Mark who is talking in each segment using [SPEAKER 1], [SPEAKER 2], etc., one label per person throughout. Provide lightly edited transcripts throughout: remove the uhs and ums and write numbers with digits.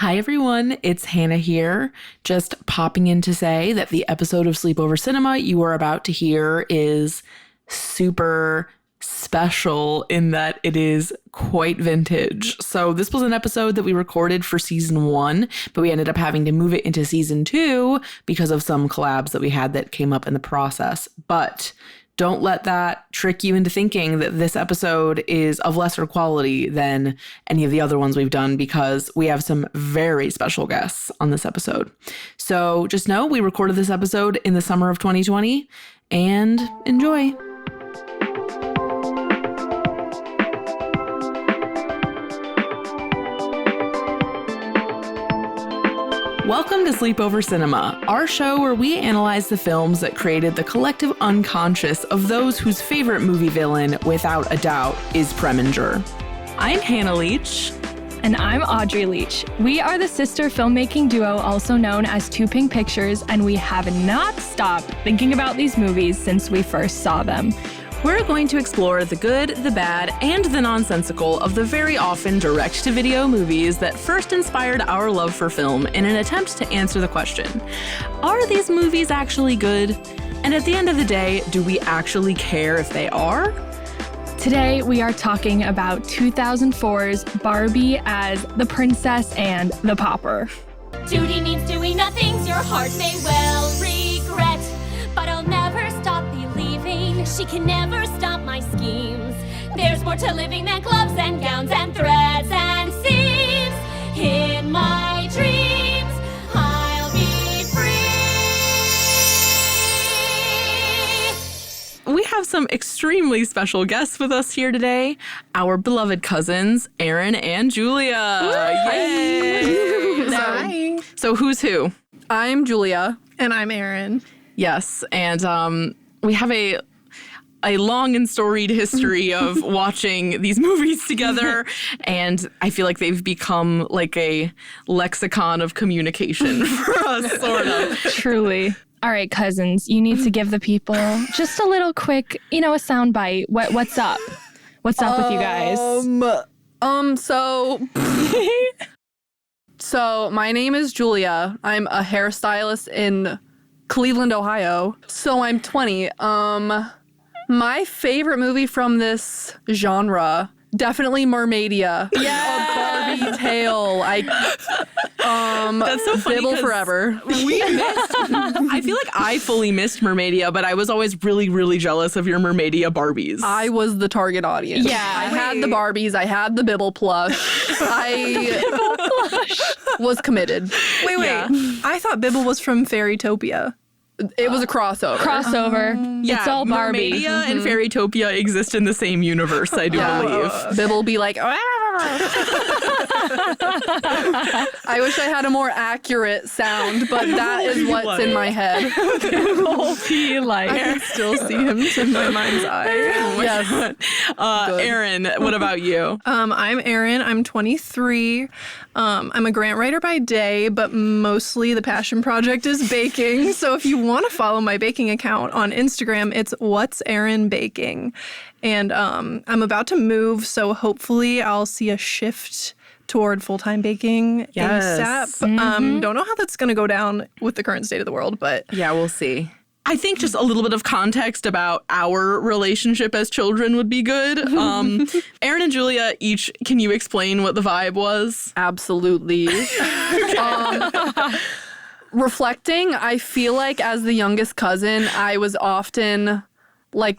[SPEAKER 1] Hi, everyone. It's Hannah here, just popping in to say that the episode of Sleepover Cinema you are about to hear is super special in that it is quite vintage. So this was an episode that we recorded for season 1, but we ended up having to move it into season 2 because of some collabs that we had that came up in the process. But don't let that trick you into thinking that this episode is of lesser quality than any of the other ones we've done, because we have some very special guests on this episode. So just know we recorded this episode in the summer of 2020, and enjoy. Welcome to Sleepover Cinema, our show where we analyze the films that created the collective unconscious of those whose favorite movie villain, without a doubt, is Preminger. I'm Hannah Leach.
[SPEAKER 2] And I'm Audrey Leach. We are the sister filmmaking duo also known as Two Pink Pictures, and we have not stopped thinking about these movies since we first saw them.
[SPEAKER 1] We're going to explore the good, the bad, and the nonsensical of the very often direct-to-video movies that first inspired our love for film in an attempt to answer the question, are these movies actually good? And at the end of the day, do we actually care if they are?
[SPEAKER 2] Today, we are talking about 2004's Barbie as the princess and the pauper.
[SPEAKER 3] Duty means doing nothing your heart may well regret, but I'll never stop believing. She can never stop my schemes. There's more to living than gloves and gowns and threads and seams. In my dreams, I'll be free.
[SPEAKER 1] We have some extremely special guests with us here today. Our beloved cousins, Erin and Julia. Yay!
[SPEAKER 4] Hi.
[SPEAKER 1] So who's who?
[SPEAKER 4] I'm Julia. And I'm Erin.
[SPEAKER 1] Yes, and we have a long and storied history of watching these movies together, and I feel like they've become like a lexicon of communication for us, sort of.
[SPEAKER 2] Truly. All right, cousins, you need to give the people just a little quick, a sound bite. What's up? What's up with you guys?
[SPEAKER 4] So my name is Julia. I'm a hairstylist in Cleveland, Ohio. So I'm 20. My favorite movie from this genre, definitely Mermaidia. Yeah. A Barbie tale.
[SPEAKER 1] That's so funny.
[SPEAKER 4] Bibble forever.
[SPEAKER 1] I feel like I fully missed Mermaidia, but I was always really, really jealous of your Mermaidia Barbies.
[SPEAKER 4] I was the target audience.
[SPEAKER 2] Yeah.
[SPEAKER 4] I had the Barbies. I had the Bibble plush. I was committed.
[SPEAKER 5] Wait.
[SPEAKER 4] Yeah.
[SPEAKER 5] I thought Bibble was from Fairytopia.
[SPEAKER 4] It was a crossover.
[SPEAKER 1] Yeah,
[SPEAKER 2] It's all Barbie.
[SPEAKER 1] Mermaidia and Fairytopia exist in the same universe, I do believe.
[SPEAKER 4] Bibble be like, I wish I had a more accurate sound, but that is what's in my head.
[SPEAKER 2] Bibble be like.
[SPEAKER 5] I can still see him in my mind's eye.
[SPEAKER 4] Yes.
[SPEAKER 1] Erin, what about you?
[SPEAKER 5] I'm Erin. I'm 23. I'm a grant writer by day, but mostly the passion project is baking. So if you want to follow my baking account on Instagram, it's What's Erin Baking. And I'm about to move, so hopefully I'll see a shift toward full-time baking ASAP. Don't know how that's going to go down with the current state of the world, but
[SPEAKER 1] Yeah, we'll see. I think just a little bit of context about our relationship as children would be good. Erin and Julia, each, can you explain what the vibe was?
[SPEAKER 4] Absolutely. Reflecting, I feel like as the youngest cousin, I was often like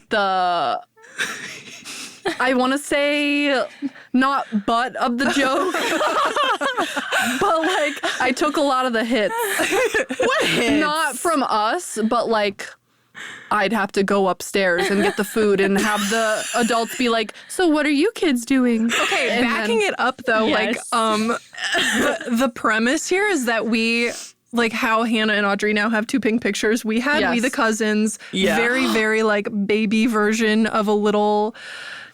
[SPEAKER 4] I want to say not butt of the joke, but like I took a lot of the hits.
[SPEAKER 1] What hits?
[SPEAKER 4] Not from us, but like I'd have to go upstairs and get the food and have the adults be like, so what are you kids doing?
[SPEAKER 5] okay,
[SPEAKER 4] And
[SPEAKER 5] backing it up though,
[SPEAKER 2] Yes.
[SPEAKER 5] the premise here is that we, like how Hannah and Audrey now have Two Pink Pictures, we had
[SPEAKER 4] Yes.
[SPEAKER 5] We the Cousins,
[SPEAKER 1] Yeah.
[SPEAKER 5] very, very like baby version of a little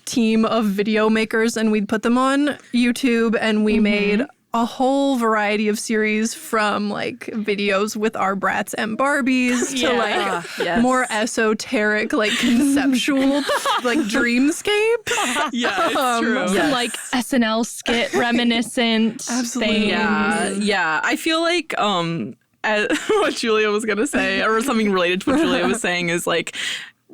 [SPEAKER 5] team of video makers, and we'd put them on YouTube and we made a whole variety of series from like videos with our brats and Barbies to like
[SPEAKER 4] yes.
[SPEAKER 5] more esoteric, like conceptual, like dreamscape.
[SPEAKER 1] Yeah, it's true.
[SPEAKER 2] Some like SNL skit reminiscent
[SPEAKER 5] Absolutely.
[SPEAKER 2] things.
[SPEAKER 1] Yeah. I feel like what Julia was gonna say, or something related to what Julia was saying, is like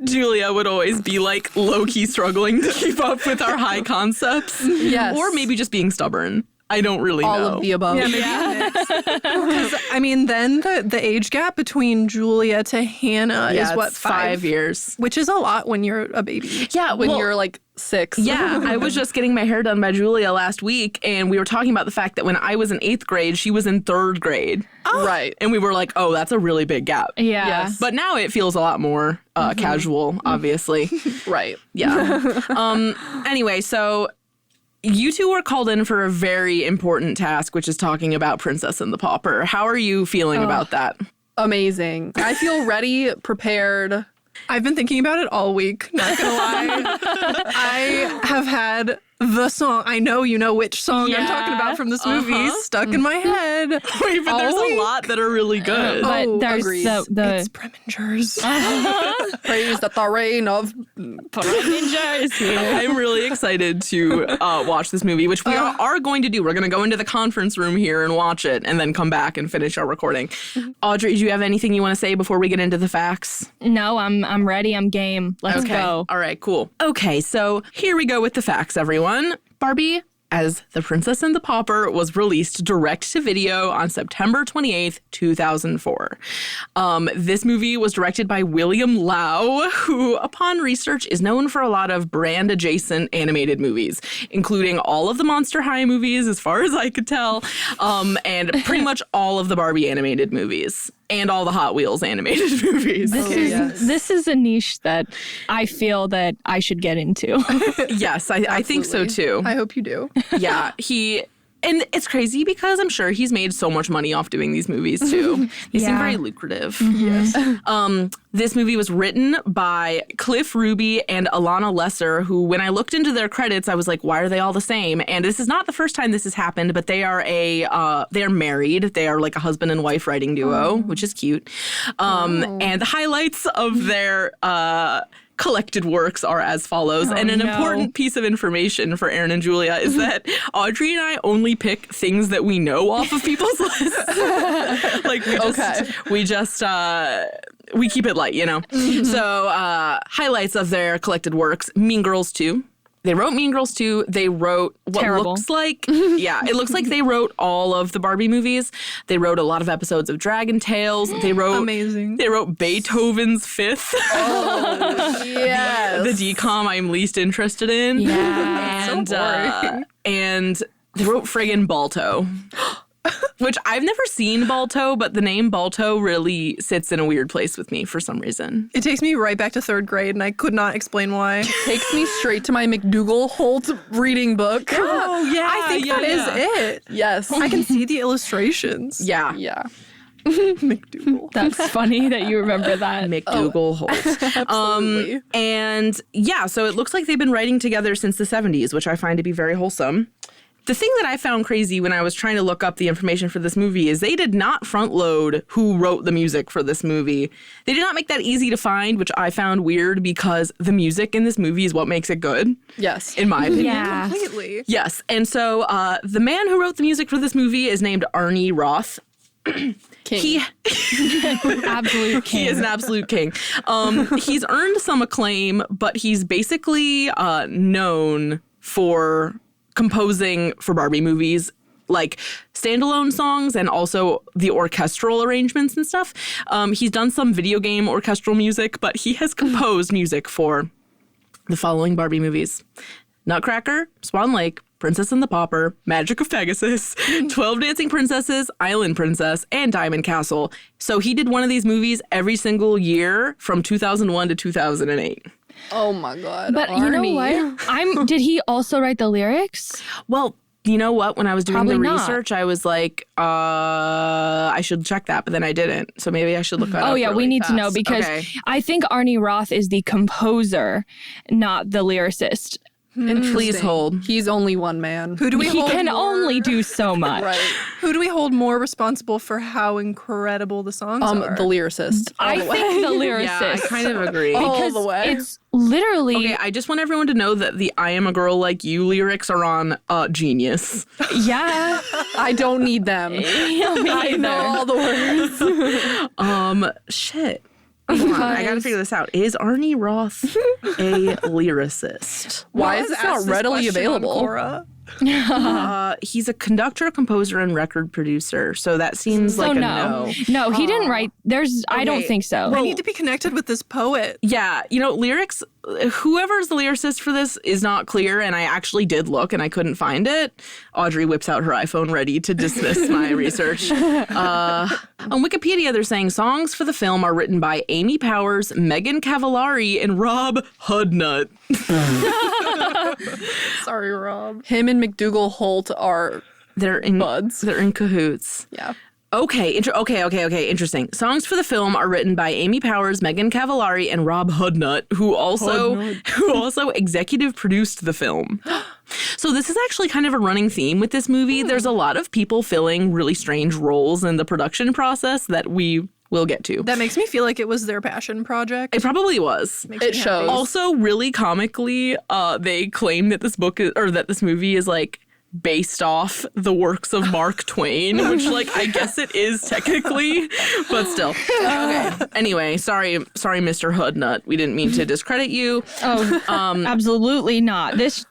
[SPEAKER 1] Julia would always be like low-key struggling to keep up with our high concepts.
[SPEAKER 4] Yes.
[SPEAKER 1] Or maybe just being stubborn. I don't really
[SPEAKER 4] All
[SPEAKER 1] know.
[SPEAKER 4] of the above.
[SPEAKER 5] Yeah, maybe a mix. 'Cause, I mean, then the age gap between Julia to Hannah is what,
[SPEAKER 1] it's 5 years.
[SPEAKER 5] Which is a lot when you're a baby.
[SPEAKER 1] Yeah,
[SPEAKER 4] When you're like 6.
[SPEAKER 1] Yeah, I was just getting my hair done by Julia last week, and we were talking about the fact that when I was in 8th grade, she was in 3rd grade.
[SPEAKER 4] Right.
[SPEAKER 1] And we were like, oh, that's a really big gap.
[SPEAKER 2] Yeah.
[SPEAKER 4] Yes.
[SPEAKER 1] But now it feels a lot more casual, obviously.
[SPEAKER 4] Right.
[SPEAKER 1] Yeah. Anyway, so you two were called in for a very important task, which is talking about Princess and the Pauper. How are you feeling about that?
[SPEAKER 4] Amazing. I feel ready, prepared.
[SPEAKER 5] I've been thinking about it all week, not gonna lie. I have had the song, I know you know which song I'm talking about from this movie, stuck in my head.
[SPEAKER 1] Wait, but there's a lot that are really good.
[SPEAKER 2] But there's
[SPEAKER 4] agreed.
[SPEAKER 2] the
[SPEAKER 5] It's Premingers.
[SPEAKER 4] Praise that the reign of
[SPEAKER 2] ninjas here.
[SPEAKER 1] I'm really excited to watch this movie, which we are going to do. We're going to go into the conference room here and watch it and then come back and finish our recording. Audrey, do you have anything you want to say before we get into the facts?
[SPEAKER 2] No, I'm ready. I'm game. Let's go.
[SPEAKER 1] All right, cool. Okay, so here we go with the facts, everyone. Barbie as The Princess and the Pauper was released direct to video on September 28th, 2004. This movie was directed by William Lau, who, upon research, is known for a lot of brand-adjacent animated movies, including all of the Monster High movies, as far as I could tell, and pretty much all of the Barbie animated movies. And all the Hot Wheels animated movies.
[SPEAKER 2] This is a niche that I feel that I should get into.
[SPEAKER 1] Yes, I think so too.
[SPEAKER 5] I hope you do.
[SPEAKER 1] Yeah, and it's crazy because I'm sure he's made so much money off doing these movies too. They seem very lucrative.
[SPEAKER 5] Yes.
[SPEAKER 1] This movie was written by Cliff Ruby and Alana Lesser, who, when I looked into their credits, I was like, why are they all the same? And this is not the first time this has happened, but they are they're married. They are like a husband and wife writing duo, which is cute. And the highlights of their collected works are as follows. And an important piece of information for Erin and Julia is that Audrey and I only pick things that we know off of people's lists. Like we keep it light, you know? So highlights of their collected works: Mean Girls 2. They wrote Mean Girls 2. They wrote what looks like, it looks like they wrote all of the Barbie movies. They wrote a lot of episodes of Dragon Tales. They wrote
[SPEAKER 5] Amazing.
[SPEAKER 1] They wrote Beethoven's Fifth.
[SPEAKER 4] yes.
[SPEAKER 1] The decom I'm least interested in.
[SPEAKER 2] Yeah.
[SPEAKER 1] And they wrote friggin' Balto. Which I've never seen Balto, but the name Balto really sits in a weird place with me for some reason.
[SPEAKER 5] It takes me right back to 3rd grade, and I could not explain why.
[SPEAKER 4] Takes me straight to my McDougal Holt reading book.
[SPEAKER 1] Oh, yeah.
[SPEAKER 5] I think that is it.
[SPEAKER 4] Yes.
[SPEAKER 5] I can see the illustrations.
[SPEAKER 1] Yeah.
[SPEAKER 4] Yeah.
[SPEAKER 5] McDougal.
[SPEAKER 2] That's funny that you remember that.
[SPEAKER 1] McDougal Holt.
[SPEAKER 4] Absolutely.
[SPEAKER 1] And yeah, so it looks like they've been writing together since the 70s, which I find to be very wholesome. The thing that I found crazy when I was trying to look up the information for this movie is they did not front load who wrote the music for this movie. They did not make that easy to find, which I found weird because the music in this movie is what makes it good,
[SPEAKER 4] Yes.
[SPEAKER 1] in my opinion.
[SPEAKER 2] Yeah.
[SPEAKER 5] Completely.
[SPEAKER 1] Yes, and so the man who wrote the music for this movie is named Arnie Roth.
[SPEAKER 4] King.
[SPEAKER 1] He
[SPEAKER 2] Absolute king.
[SPEAKER 1] He is an absolute king. He's earned some acclaim, but he's basically known for composing for Barbie movies, like standalone songs and also the orchestral arrangements and stuff. He's done some video game orchestral music, but he has composed music for the following Barbie movies: Nutcracker, Swan Lake, Princess and the Pauper, Magic of Pegasus, 12 Dancing Princesses, Island Princess, and Diamond Castle. So he did one of these movies every single year from 2001 to 2008.
[SPEAKER 4] Oh my God.
[SPEAKER 2] But you know what? Did he also write the lyrics?
[SPEAKER 1] Well, you know what? When I was doing
[SPEAKER 2] Probably
[SPEAKER 1] the
[SPEAKER 2] not.
[SPEAKER 1] research, I was like, I should check that, but then I didn't. So maybe I should look that up.
[SPEAKER 2] Oh, yeah, we
[SPEAKER 1] really
[SPEAKER 2] need to know
[SPEAKER 1] fast.
[SPEAKER 2] because
[SPEAKER 1] Okay.
[SPEAKER 2] I think Arnie Roth is the composer, not the lyricist.
[SPEAKER 1] Please hold.
[SPEAKER 4] He's only one man.
[SPEAKER 5] Who do we
[SPEAKER 2] He
[SPEAKER 5] hold
[SPEAKER 2] can
[SPEAKER 5] more,
[SPEAKER 2] only do so much.
[SPEAKER 4] Right.
[SPEAKER 5] Who do we hold more responsible for how incredible the songs are?
[SPEAKER 4] The lyricist.
[SPEAKER 2] I think the lyricist.
[SPEAKER 1] Yeah, I kind of agree.
[SPEAKER 2] because
[SPEAKER 4] the way.
[SPEAKER 2] it's literally
[SPEAKER 1] Okay, I just want everyone to know that the I Am a Girl Like You lyrics are on Genius.
[SPEAKER 2] yeah.
[SPEAKER 4] I don't need them. I know all the words.
[SPEAKER 1] Shit. Hold on, I gotta figure this out. Is Arnie Roth a lyricist?
[SPEAKER 4] Why is this not readily available?
[SPEAKER 5] Cora?
[SPEAKER 1] He's a conductor, composer, and record producer. So that seems
[SPEAKER 2] So
[SPEAKER 1] like a
[SPEAKER 2] no.
[SPEAKER 1] no.
[SPEAKER 2] No, he didn't write. I don't
[SPEAKER 1] Okay.
[SPEAKER 2] think so.
[SPEAKER 5] I need to be connected with this poet.
[SPEAKER 1] Yeah, lyrics, whoever's the lyricist for this is not clear, and I actually did look and I couldn't find it. Audrey whips out her iPhone ready to dismiss my research. On Wikipedia, they're saying songs for the film are written by Amy Powers, Megan Cavallari, and Rob Hudnut.
[SPEAKER 5] Sorry, Rob.
[SPEAKER 4] Him and McDougal Holt are
[SPEAKER 1] They're in
[SPEAKER 4] buds.
[SPEAKER 1] They're in cahoots.
[SPEAKER 4] Yeah.
[SPEAKER 1] Okay, interesting. Songs for the film are written by Amy Powers, Megan Cavallari, and Rob Hudnut, who also executive produced the film. So this is actually kind of a running theme with this movie. There's a lot of people filling really strange roles in the production process that we will get to.
[SPEAKER 5] That makes me feel like it was their passion project.
[SPEAKER 1] It probably was.
[SPEAKER 5] Makes
[SPEAKER 4] It
[SPEAKER 5] me
[SPEAKER 4] shows.
[SPEAKER 5] happy.
[SPEAKER 1] Also, really comically, they claim that that this movie is like based off the works of Mark Twain, which I guess it is technically, but still. Okay. Anyway, sorry, Mr. Hoodnut. We didn't mean to discredit you.
[SPEAKER 2] Oh, absolutely not. This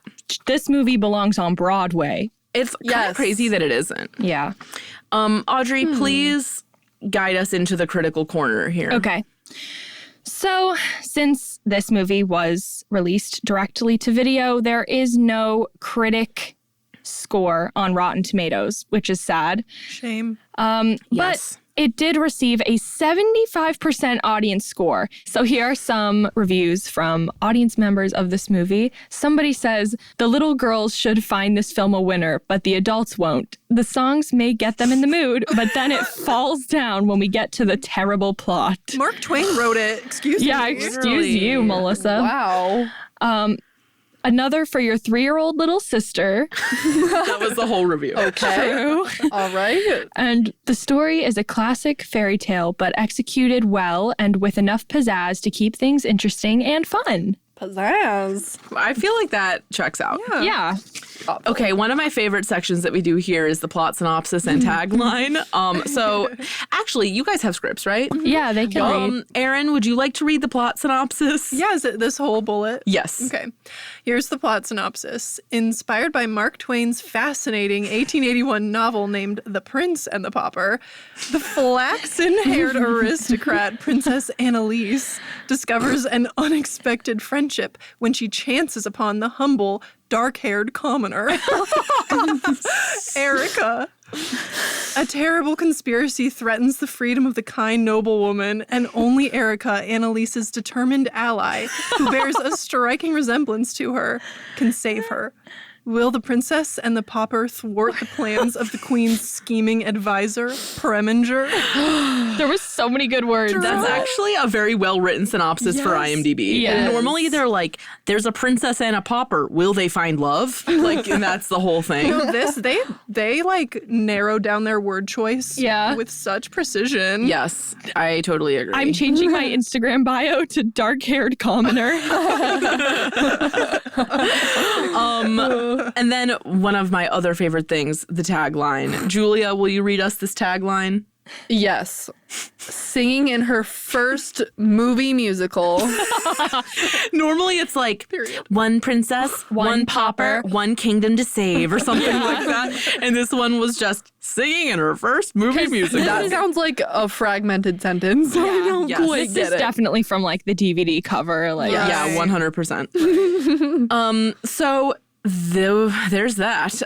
[SPEAKER 2] movie belongs on Broadway.
[SPEAKER 1] It's kind
[SPEAKER 4] Yes.
[SPEAKER 1] of crazy that it isn't.
[SPEAKER 2] Yeah.
[SPEAKER 1] Audrey, please guide us into the critical corner here.
[SPEAKER 2] Okay. So, since this movie was released directly to video, there is no critic score on Rotten Tomatoes, which is sad.
[SPEAKER 5] Shame.
[SPEAKER 1] Yes.
[SPEAKER 2] But it did receive a 75% audience score. So here are some reviews from audience members of this movie. Somebody says, the little girls should find this film a winner, but the adults won't. The songs may get them in the mood, but then it falls down when we get to the terrible plot.
[SPEAKER 5] Mark Twain wrote it. Excuse
[SPEAKER 2] Yeah,
[SPEAKER 5] me.
[SPEAKER 2] excuse you, Melissa.
[SPEAKER 4] Wow.
[SPEAKER 2] Another for your 3-year-old little sister.
[SPEAKER 1] That was the whole review.
[SPEAKER 4] Okay.
[SPEAKER 2] True.
[SPEAKER 4] All right.
[SPEAKER 2] And the story is a classic fairy tale, but executed well and with enough pizzazz to keep things interesting and fun.
[SPEAKER 4] Pizzazz.
[SPEAKER 1] I feel like that checks out.
[SPEAKER 2] Yeah.
[SPEAKER 1] Okay, one of my favorite sections that we do here is the plot synopsis and tagline. So actually, you guys have scripts, right?
[SPEAKER 2] Yeah, they can read.
[SPEAKER 1] Erin, would you like to read the plot synopsis?
[SPEAKER 5] Yeah, is it this whole bullet?
[SPEAKER 1] Yes.
[SPEAKER 5] Okay. Here's the plot synopsis. Inspired by Mark Twain's fascinating 1881 novel named The Prince and the Pauper, the flaxen-haired aristocrat Princess Annalise discovers an unexpected friendship when she chances upon the humble, dark-haired commoner, Erica. A terrible conspiracy threatens the freedom of the kind noblewoman, and only Erica, Annalise's determined ally, who bears a striking resemblance to her, can save her. Will the princess and the pauper thwart the plans of the queen's scheming advisor, Preminger?
[SPEAKER 2] There was so many good words.
[SPEAKER 1] That's actually a very well-written synopsis for IMDb.
[SPEAKER 2] Yes.
[SPEAKER 1] Normally they're like, there's a princess and a pauper. Will they find love? And that's the whole thing.
[SPEAKER 5] No, they narrowed down their word choice with such precision.
[SPEAKER 1] Yes, I totally agree.
[SPEAKER 2] I'm changing my Instagram bio to dark-haired commoner.
[SPEAKER 1] And then one of my other favorite things, the tagline. Julia, will you read us this tagline?
[SPEAKER 4] Yes. Singing in her first movie musical.
[SPEAKER 1] Normally it's like one princess, one pauper, one kingdom to save or something like that. And this one was just singing in her first movie musical.
[SPEAKER 4] That sounds like a fragmented sentence. I don't
[SPEAKER 1] Yes.
[SPEAKER 4] quite
[SPEAKER 2] This
[SPEAKER 4] get
[SPEAKER 2] is
[SPEAKER 4] it.
[SPEAKER 2] definitely from the DVD cover.
[SPEAKER 1] Yeah, 100%. So there's that.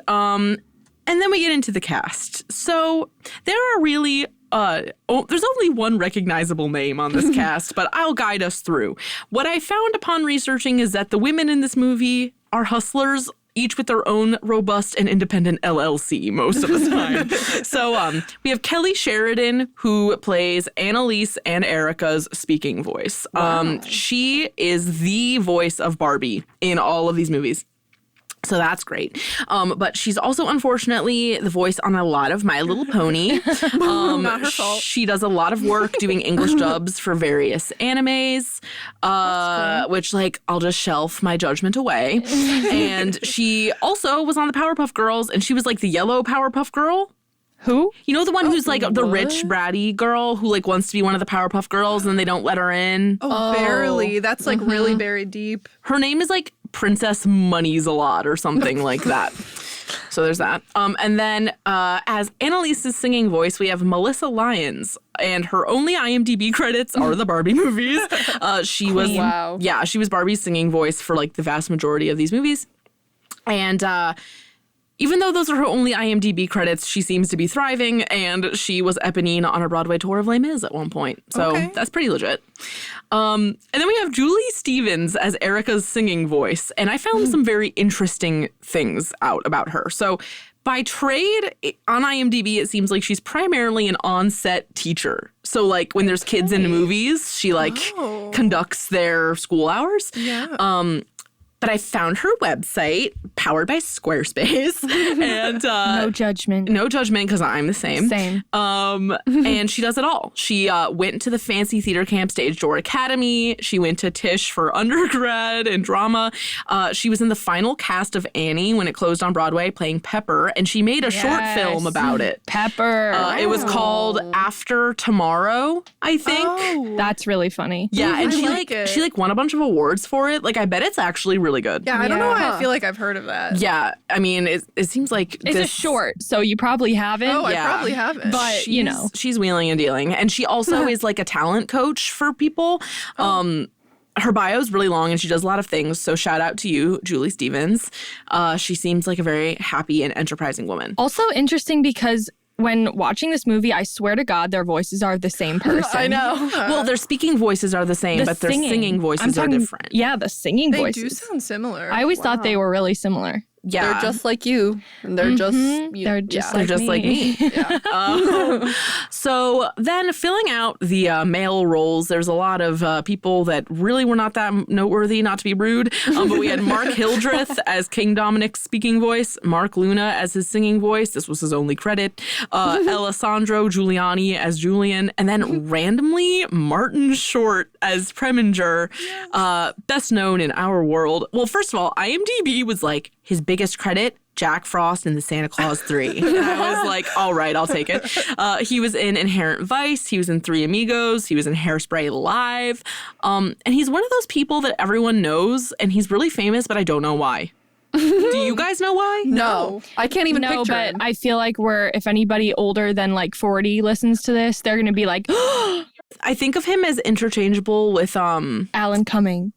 [SPEAKER 1] And then we get into the cast. So there are really, there's only one recognizable name on this cast, but I'll guide us through. What I found upon researching is that the women in this movie are hustlers, each with their own robust and independent LLC most of the time. So we have Kelly Sheridan, who plays Annalise and Erica's speaking voice. She is the voice of Barbie in all of these movies. So that's great. But she's also, unfortunately, the voice on a lot of My Little Pony.
[SPEAKER 5] Not her fault.
[SPEAKER 1] She does a lot of work doing English dubs for various animes, which, like, I'll just shelf my judgment away. And she also was on the Powerpuff Girls, and she was, like, the yellow Powerpuff Girl.
[SPEAKER 2] Who?
[SPEAKER 1] You know the one who's, like, the rich, bratty girl who, like, wants to be one of the Powerpuff Girls, and they don't let her in?
[SPEAKER 5] Oh, barely. That's like really buried deep.
[SPEAKER 1] Her name is, like, Princess Monies a Lot or something like that. So there's that. And then as Annalise's singing voice, we have Melissa Lyons. And her only IMDb credits are the Barbie movies. She was, she was Barbie's singing voice for, like, the vast majority of these movies. And even though those are her only IMDb credits, she seems to be thriving, and she was Eponine on a Broadway tour of Les Mis at one point. So that's pretty legit. And then we have Julie Stevens as Erica's singing voice, and I found some very interesting things out about her. So by trade, on IMDb, it seems like she's primarily an on-set teacher. So, like, when there's kids in movies, she, like, conducts their school hours.
[SPEAKER 5] Yeah.
[SPEAKER 1] But I found her website, powered by Squarespace, and
[SPEAKER 2] No judgment.
[SPEAKER 1] no judgment because I'm the same.
[SPEAKER 2] Same.
[SPEAKER 1] And she does it all. She went to the fancy theater camp Stage Door Academy. She went to Tisch for undergrad and drama. She was in the final cast of Annie when it closed on Broadway, playing Pepper, and she made a short film about it.
[SPEAKER 2] Pepper.
[SPEAKER 1] It was called After Tomorrow, I think.
[SPEAKER 5] Oh.
[SPEAKER 2] That's really funny.
[SPEAKER 1] Yeah, and
[SPEAKER 5] I
[SPEAKER 1] she won a bunch of awards for it. Like, I bet it's actually really good.
[SPEAKER 5] Yeah, I don't know why I feel like I've heard of that.
[SPEAKER 1] Yeah, I mean, it seems like
[SPEAKER 2] It's a short, so you probably haven't.
[SPEAKER 5] Oh,
[SPEAKER 1] Yeah.
[SPEAKER 5] I probably haven't.
[SPEAKER 2] But, you know.
[SPEAKER 1] she's wheeling and dealing, and she also is like a talent coach for people. Her bio is really long, and she does a lot of things. So shout out to you, Julie Stevens. She seems like a very happy and enterprising woman.
[SPEAKER 2] Also interesting because when watching this movie, I swear to God, their voices are the same person.
[SPEAKER 5] I know.
[SPEAKER 1] Well, their speaking voices are the same, but their singing voices are different.
[SPEAKER 2] Yeah, the singing
[SPEAKER 5] They
[SPEAKER 2] voices.
[SPEAKER 5] do sound similar.
[SPEAKER 2] I always thought they were really similar.
[SPEAKER 1] Yeah,
[SPEAKER 4] They're just like you. And they're just
[SPEAKER 2] They're just
[SPEAKER 1] they're
[SPEAKER 2] like
[SPEAKER 1] just
[SPEAKER 2] me.
[SPEAKER 1] like me.
[SPEAKER 4] Yeah.
[SPEAKER 1] So then filling out the male roles, there's a lot of people that really were not that noteworthy, not to be rude. But we had Mark Hildreth as King Dominic's speaking voice, Mark Luna as his singing voice. This was his only credit. Alessandro Giuliani as Julian. And then randomly, Martin Short as Preminger, best known in our world. Well, first of all, IMDb was like, his biggest credit, Jack Frost in the Santa Claus 3. And I was like, all right, I'll take it. He was in Inherent Vice. He was in Three Amigos. He was in Hairspray Live. And he's one of those people that everyone knows, and he's really famous, but I don't know why. Do you guys know why?
[SPEAKER 4] No. I can't even
[SPEAKER 2] No,
[SPEAKER 4] picture
[SPEAKER 2] but
[SPEAKER 4] him.
[SPEAKER 2] I feel like if anybody older than like 40 listens to this, they're going to be like,
[SPEAKER 1] I think of him as interchangeable with
[SPEAKER 2] Alan Cumming.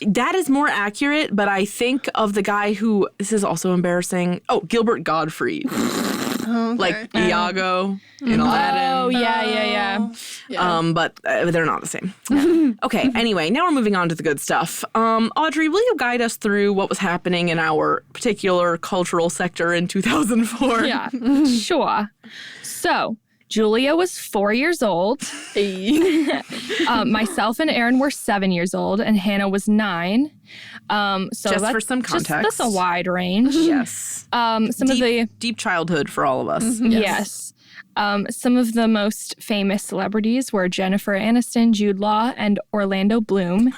[SPEAKER 1] that is more accurate, but I think of the guy who, this is also embarrassing. Oh, Gilbert Gottfried.
[SPEAKER 5] Okay.
[SPEAKER 1] Like Iago in Aladdin.
[SPEAKER 2] Oh, yeah.
[SPEAKER 1] But they're not the same. Okay, anyway, now we're moving on to the good stuff. Audrey, will you guide us through what was happening in our particular cultural sector in 2004?
[SPEAKER 2] Yeah, sure. So, Julia was 4 years old. Myself and Erin were 7 years old, and Hannah was 9. So
[SPEAKER 1] Just for some context.
[SPEAKER 2] That's a wide range.
[SPEAKER 1] Yes. Deep childhood for all of us.
[SPEAKER 2] Yes. Some of the most famous celebrities were Jennifer Aniston, Jude Law, and Orlando Bloom.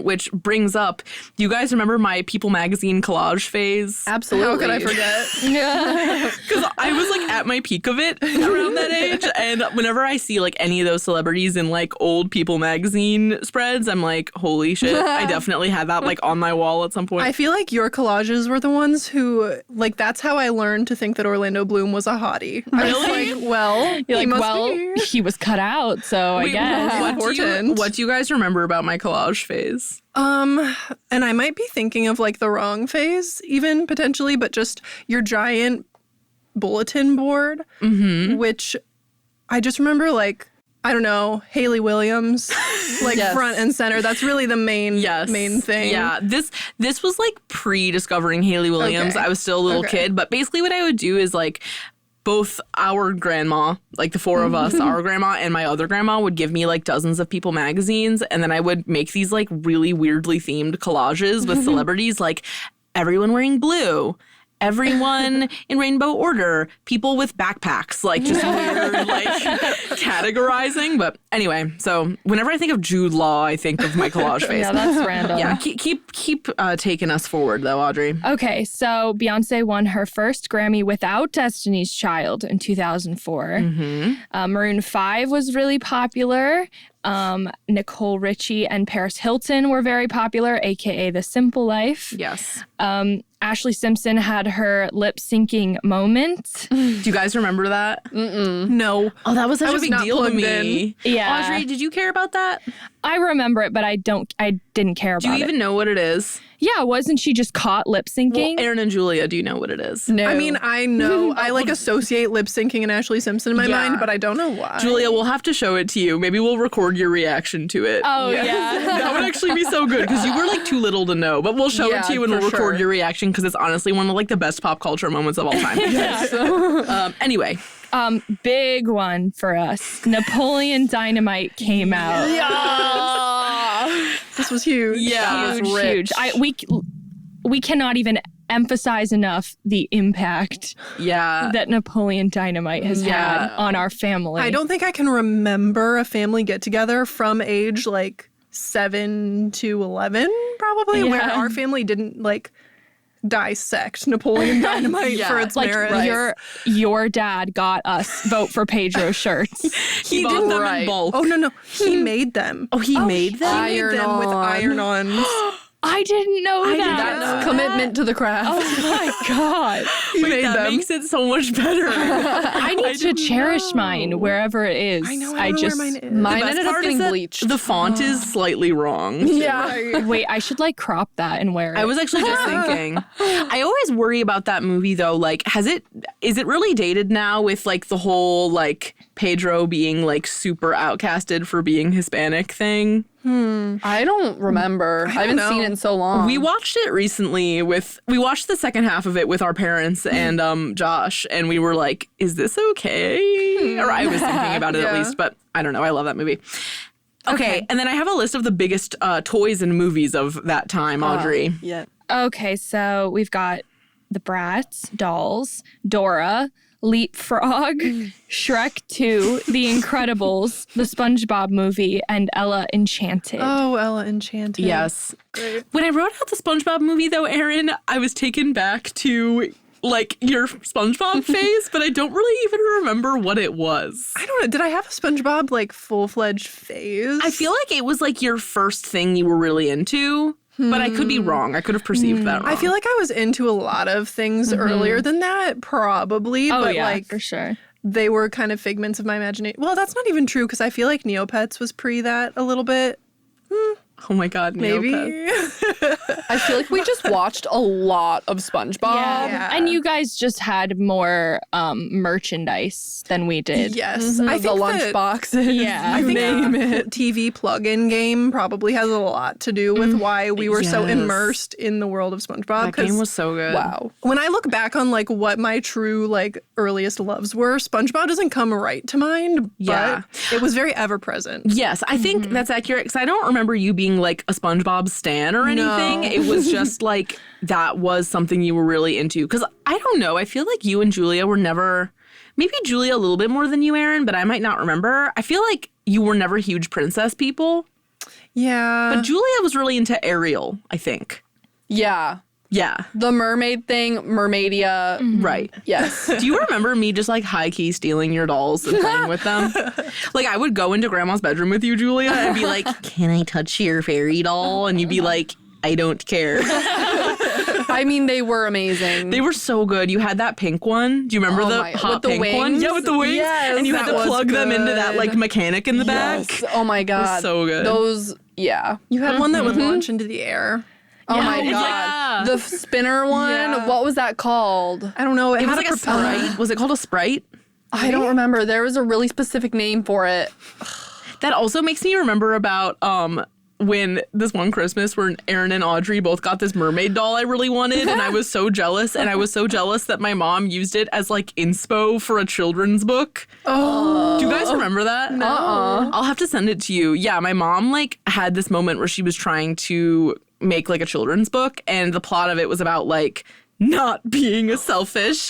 [SPEAKER 1] Which brings up, do you guys remember my People magazine collage phase?
[SPEAKER 4] Absolutely.
[SPEAKER 5] How could I forget?
[SPEAKER 1] Because I was like at my peak of it around that age. And whenever I see like any of those celebrities in like old People magazine spreads, I'm like, holy shit. I definitely had that like on my wall at some point.
[SPEAKER 5] I feel like your collages were the ones who, like, that's how I learned to think that Orlando Bloom was a hottie. I was like, well,
[SPEAKER 2] You're
[SPEAKER 5] he
[SPEAKER 2] like,
[SPEAKER 5] must
[SPEAKER 2] well,
[SPEAKER 5] be here.
[SPEAKER 2] he was cut out, so I
[SPEAKER 1] Wait,
[SPEAKER 2] guess.
[SPEAKER 1] what do you guys remember about my collage phase?
[SPEAKER 5] And I might be thinking of like the wrong phase, even potentially, but just your giant bulletin board, which I just remember like, I don't know, Haley Williams, like front and center. That's really the main thing.
[SPEAKER 1] Yeah, this was like pre-discovering Haley Williams.
[SPEAKER 5] Okay.
[SPEAKER 1] I was still a little kid, but basically what I would do is like both our grandma, like the four of us, our grandma and my other grandma would give me like dozens of People magazines, and then I would make these like really weirdly themed collages with celebrities. Like everyone wearing blue, everyone in rainbow order, people with backpacks, like just weird, like categorizing. But anyway, so whenever I think of Jude Law, I think of my collage face.
[SPEAKER 2] Yeah, that's random.
[SPEAKER 1] Yeah, keep taking us forward though, Audrey.
[SPEAKER 2] Okay, so Beyonce won her first Grammy without Destiny's Child in 2004. Maroon 5 was really popular. Nicole Richie and Paris Hilton were very popular, aka The Simple Life.
[SPEAKER 1] Yes.
[SPEAKER 2] Ashley Simpson had her lip syncing moment.
[SPEAKER 1] Do you guys remember that?
[SPEAKER 5] No.
[SPEAKER 1] Oh, that was such
[SPEAKER 5] I
[SPEAKER 1] a
[SPEAKER 5] was
[SPEAKER 1] big
[SPEAKER 5] not
[SPEAKER 1] deal to
[SPEAKER 5] plugged
[SPEAKER 1] me.
[SPEAKER 2] Yeah.
[SPEAKER 1] Audrey, did you care about that?
[SPEAKER 2] I remember it, but I didn't care about
[SPEAKER 1] Do you
[SPEAKER 2] it.
[SPEAKER 1] even know what it is?
[SPEAKER 2] Yeah, wasn't she just caught lip syncing?
[SPEAKER 1] Well, Erin and Julia, do you know what it is?
[SPEAKER 4] No.
[SPEAKER 5] I mean, I know. I like associate lip syncing and Ashley Simpson in my
[SPEAKER 1] Yeah.
[SPEAKER 5] mind, but I don't know why.
[SPEAKER 1] Julia, we'll have to show it to you. Maybe we'll record your reaction to it.
[SPEAKER 2] Oh, yeah.
[SPEAKER 1] That would actually be so good because you were like too little to know. But we'll show it
[SPEAKER 4] Yeah,
[SPEAKER 1] to you and
[SPEAKER 4] for
[SPEAKER 1] we'll record
[SPEAKER 4] sure.
[SPEAKER 1] your reaction because it's honestly one of like the best pop culture moments of all time. Anyway,
[SPEAKER 2] Big one for us. Napoleon Dynamite came out.
[SPEAKER 5] This was huge.
[SPEAKER 1] yeah,
[SPEAKER 2] Huge. We cannot even emphasize enough the impact
[SPEAKER 1] yeah.
[SPEAKER 2] that Napoleon Dynamite has
[SPEAKER 1] Yeah.
[SPEAKER 2] had on our family.
[SPEAKER 5] I don't think I can remember a family get together from age like 7 to 11, probably, where
[SPEAKER 2] Yeah.
[SPEAKER 5] our family didn't like dissect Napoleon Dynamite
[SPEAKER 1] Yeah.
[SPEAKER 5] for its
[SPEAKER 2] like
[SPEAKER 5] merits.
[SPEAKER 2] your dad got us vote for Pedro shirts.
[SPEAKER 1] He bought them in
[SPEAKER 4] right.
[SPEAKER 1] bulk.
[SPEAKER 5] Oh, no. He made them.
[SPEAKER 1] Oh, he made them?
[SPEAKER 5] He made them with iron-ons.
[SPEAKER 2] I didn't know that.
[SPEAKER 4] That's commitment to the craft.
[SPEAKER 2] Oh my god.
[SPEAKER 5] He
[SPEAKER 1] Wait,
[SPEAKER 5] made
[SPEAKER 1] that
[SPEAKER 5] them.
[SPEAKER 1] makes it so much better.
[SPEAKER 2] I need to cherish mine wherever it is.
[SPEAKER 5] I know. I don't know where mine is.
[SPEAKER 4] Mine
[SPEAKER 1] The best
[SPEAKER 4] ended up
[SPEAKER 1] part is
[SPEAKER 4] getting
[SPEAKER 1] that
[SPEAKER 4] bleached.
[SPEAKER 1] the font is slightly wrong.
[SPEAKER 4] Yeah.
[SPEAKER 2] Wait, I should like crop that and wear it.
[SPEAKER 1] I was actually just thinking. I always worry about that movie though. Like, is it really dated now with like the whole like Pedro being like super outcasted for being Hispanic thing?
[SPEAKER 4] I don't remember. I haven't seen it in so long.
[SPEAKER 1] We watched it recently we watched the second half of it with our parents and Josh, and we were like, is this okay? Or I was thinking about it at least, but I don't know. I love that movie. Okay, and then I have a list of the biggest toys and movies of that time, Audrey.
[SPEAKER 4] Yeah.
[SPEAKER 2] Okay, so we've got the Bratz, Dolls, Dora, Leapfrog, Shrek 2, The Incredibles, the SpongeBob movie, and Ella Enchanted.
[SPEAKER 5] Oh, Ella Enchanted.
[SPEAKER 1] Yes.
[SPEAKER 5] Great.
[SPEAKER 1] When I wrote out the SpongeBob movie, though, Erin, I was taken back to like your SpongeBob phase, but I don't really even remember what it was.
[SPEAKER 5] I don't know. Did I have a SpongeBob like full-fledged phase?
[SPEAKER 1] I feel like it was like your first thing you were really into, but I could be wrong. I could have perceived that wrong.
[SPEAKER 5] I feel like I was into a lot of things earlier than that, probably.
[SPEAKER 2] Oh,
[SPEAKER 5] but
[SPEAKER 2] yeah,
[SPEAKER 5] like
[SPEAKER 2] for sure.
[SPEAKER 5] they were kind of figments of my imagination. Well, that's not even true because I feel like Neopets was pre that a little bit.
[SPEAKER 1] Oh my God,
[SPEAKER 5] Maybe.
[SPEAKER 1] Neopets.
[SPEAKER 4] I feel like we just watched a lot of SpongeBob.
[SPEAKER 5] Yeah.
[SPEAKER 2] And you guys just had more merchandise than we did.
[SPEAKER 5] Yes.
[SPEAKER 4] I
[SPEAKER 5] I
[SPEAKER 4] the
[SPEAKER 5] think
[SPEAKER 4] lunch
[SPEAKER 5] that-
[SPEAKER 4] boxes.
[SPEAKER 2] Yeah.
[SPEAKER 5] I think
[SPEAKER 4] Name
[SPEAKER 5] the TV plug-in game probably has a lot to do with why we were so
[SPEAKER 1] Yes.
[SPEAKER 5] immersed in the world of SpongeBob.
[SPEAKER 1] That game
[SPEAKER 5] 'cause
[SPEAKER 1] was so good.
[SPEAKER 4] Wow.
[SPEAKER 5] when I look back on like what my true like earliest loves were, SpongeBob doesn't come right to mind.
[SPEAKER 1] Yeah.
[SPEAKER 5] But it was very ever present.
[SPEAKER 1] Yes, I think that's accurate because I don't remember you being like a SpongeBob stan or anything.
[SPEAKER 5] No.
[SPEAKER 1] It was just like that was something you were really into. Because I don't know, I feel like you and Julia were never, maybe Julia a little bit more than you, Erin, but I might not remember. I feel like you were never huge princess people.
[SPEAKER 5] Yeah.
[SPEAKER 1] But Julia was really into Ariel, I think.
[SPEAKER 4] Yeah.
[SPEAKER 1] Yeah,
[SPEAKER 4] The mermaid thing, Mermaidia.
[SPEAKER 1] right.
[SPEAKER 4] Yes.
[SPEAKER 1] Do you remember me just like high key stealing your dolls and playing with them? Like I would go into grandma's bedroom with you, Julia, and be like, "Can I touch your fairy doll?" And you'd be like, "I don't care."
[SPEAKER 4] I mean, they were amazing.
[SPEAKER 1] They were so good. You had that pink one. Do you remember the
[SPEAKER 4] my-
[SPEAKER 1] hot
[SPEAKER 4] with the
[SPEAKER 1] pink one?
[SPEAKER 4] wings?
[SPEAKER 1] Yeah, with the wings.
[SPEAKER 4] Yes,
[SPEAKER 1] and you had
[SPEAKER 5] that
[SPEAKER 1] to
[SPEAKER 5] was
[SPEAKER 1] plug them into that
[SPEAKER 5] good.
[SPEAKER 1] like mechanic in the back.
[SPEAKER 4] Yes. Oh my God.
[SPEAKER 1] so good.
[SPEAKER 4] Those, yeah.
[SPEAKER 5] you had one that would launch into the air.
[SPEAKER 4] Oh my
[SPEAKER 1] Yeah.
[SPEAKER 4] God. The spinner one,
[SPEAKER 5] Yeah.
[SPEAKER 4] what was that called?
[SPEAKER 5] I don't know.
[SPEAKER 1] It
[SPEAKER 5] had
[SPEAKER 1] was like a
[SPEAKER 5] propeller.
[SPEAKER 1] Sprite. Was it called a Sprite?
[SPEAKER 4] I don't remember. There was a really specific name for it.
[SPEAKER 1] That also makes me remember about when this one Christmas when Erin and Audrey both got this mermaid doll I really wanted, and I was so jealous. And I was so jealous that my mom used it as like inspo for a children's book.
[SPEAKER 5] Oh.
[SPEAKER 1] Do you guys remember that?
[SPEAKER 4] Uh-uh.
[SPEAKER 1] I'll have to send it to you. Yeah, my mom like had this moment where she was trying to make like a children's book, and the plot of it was about like not being a selfish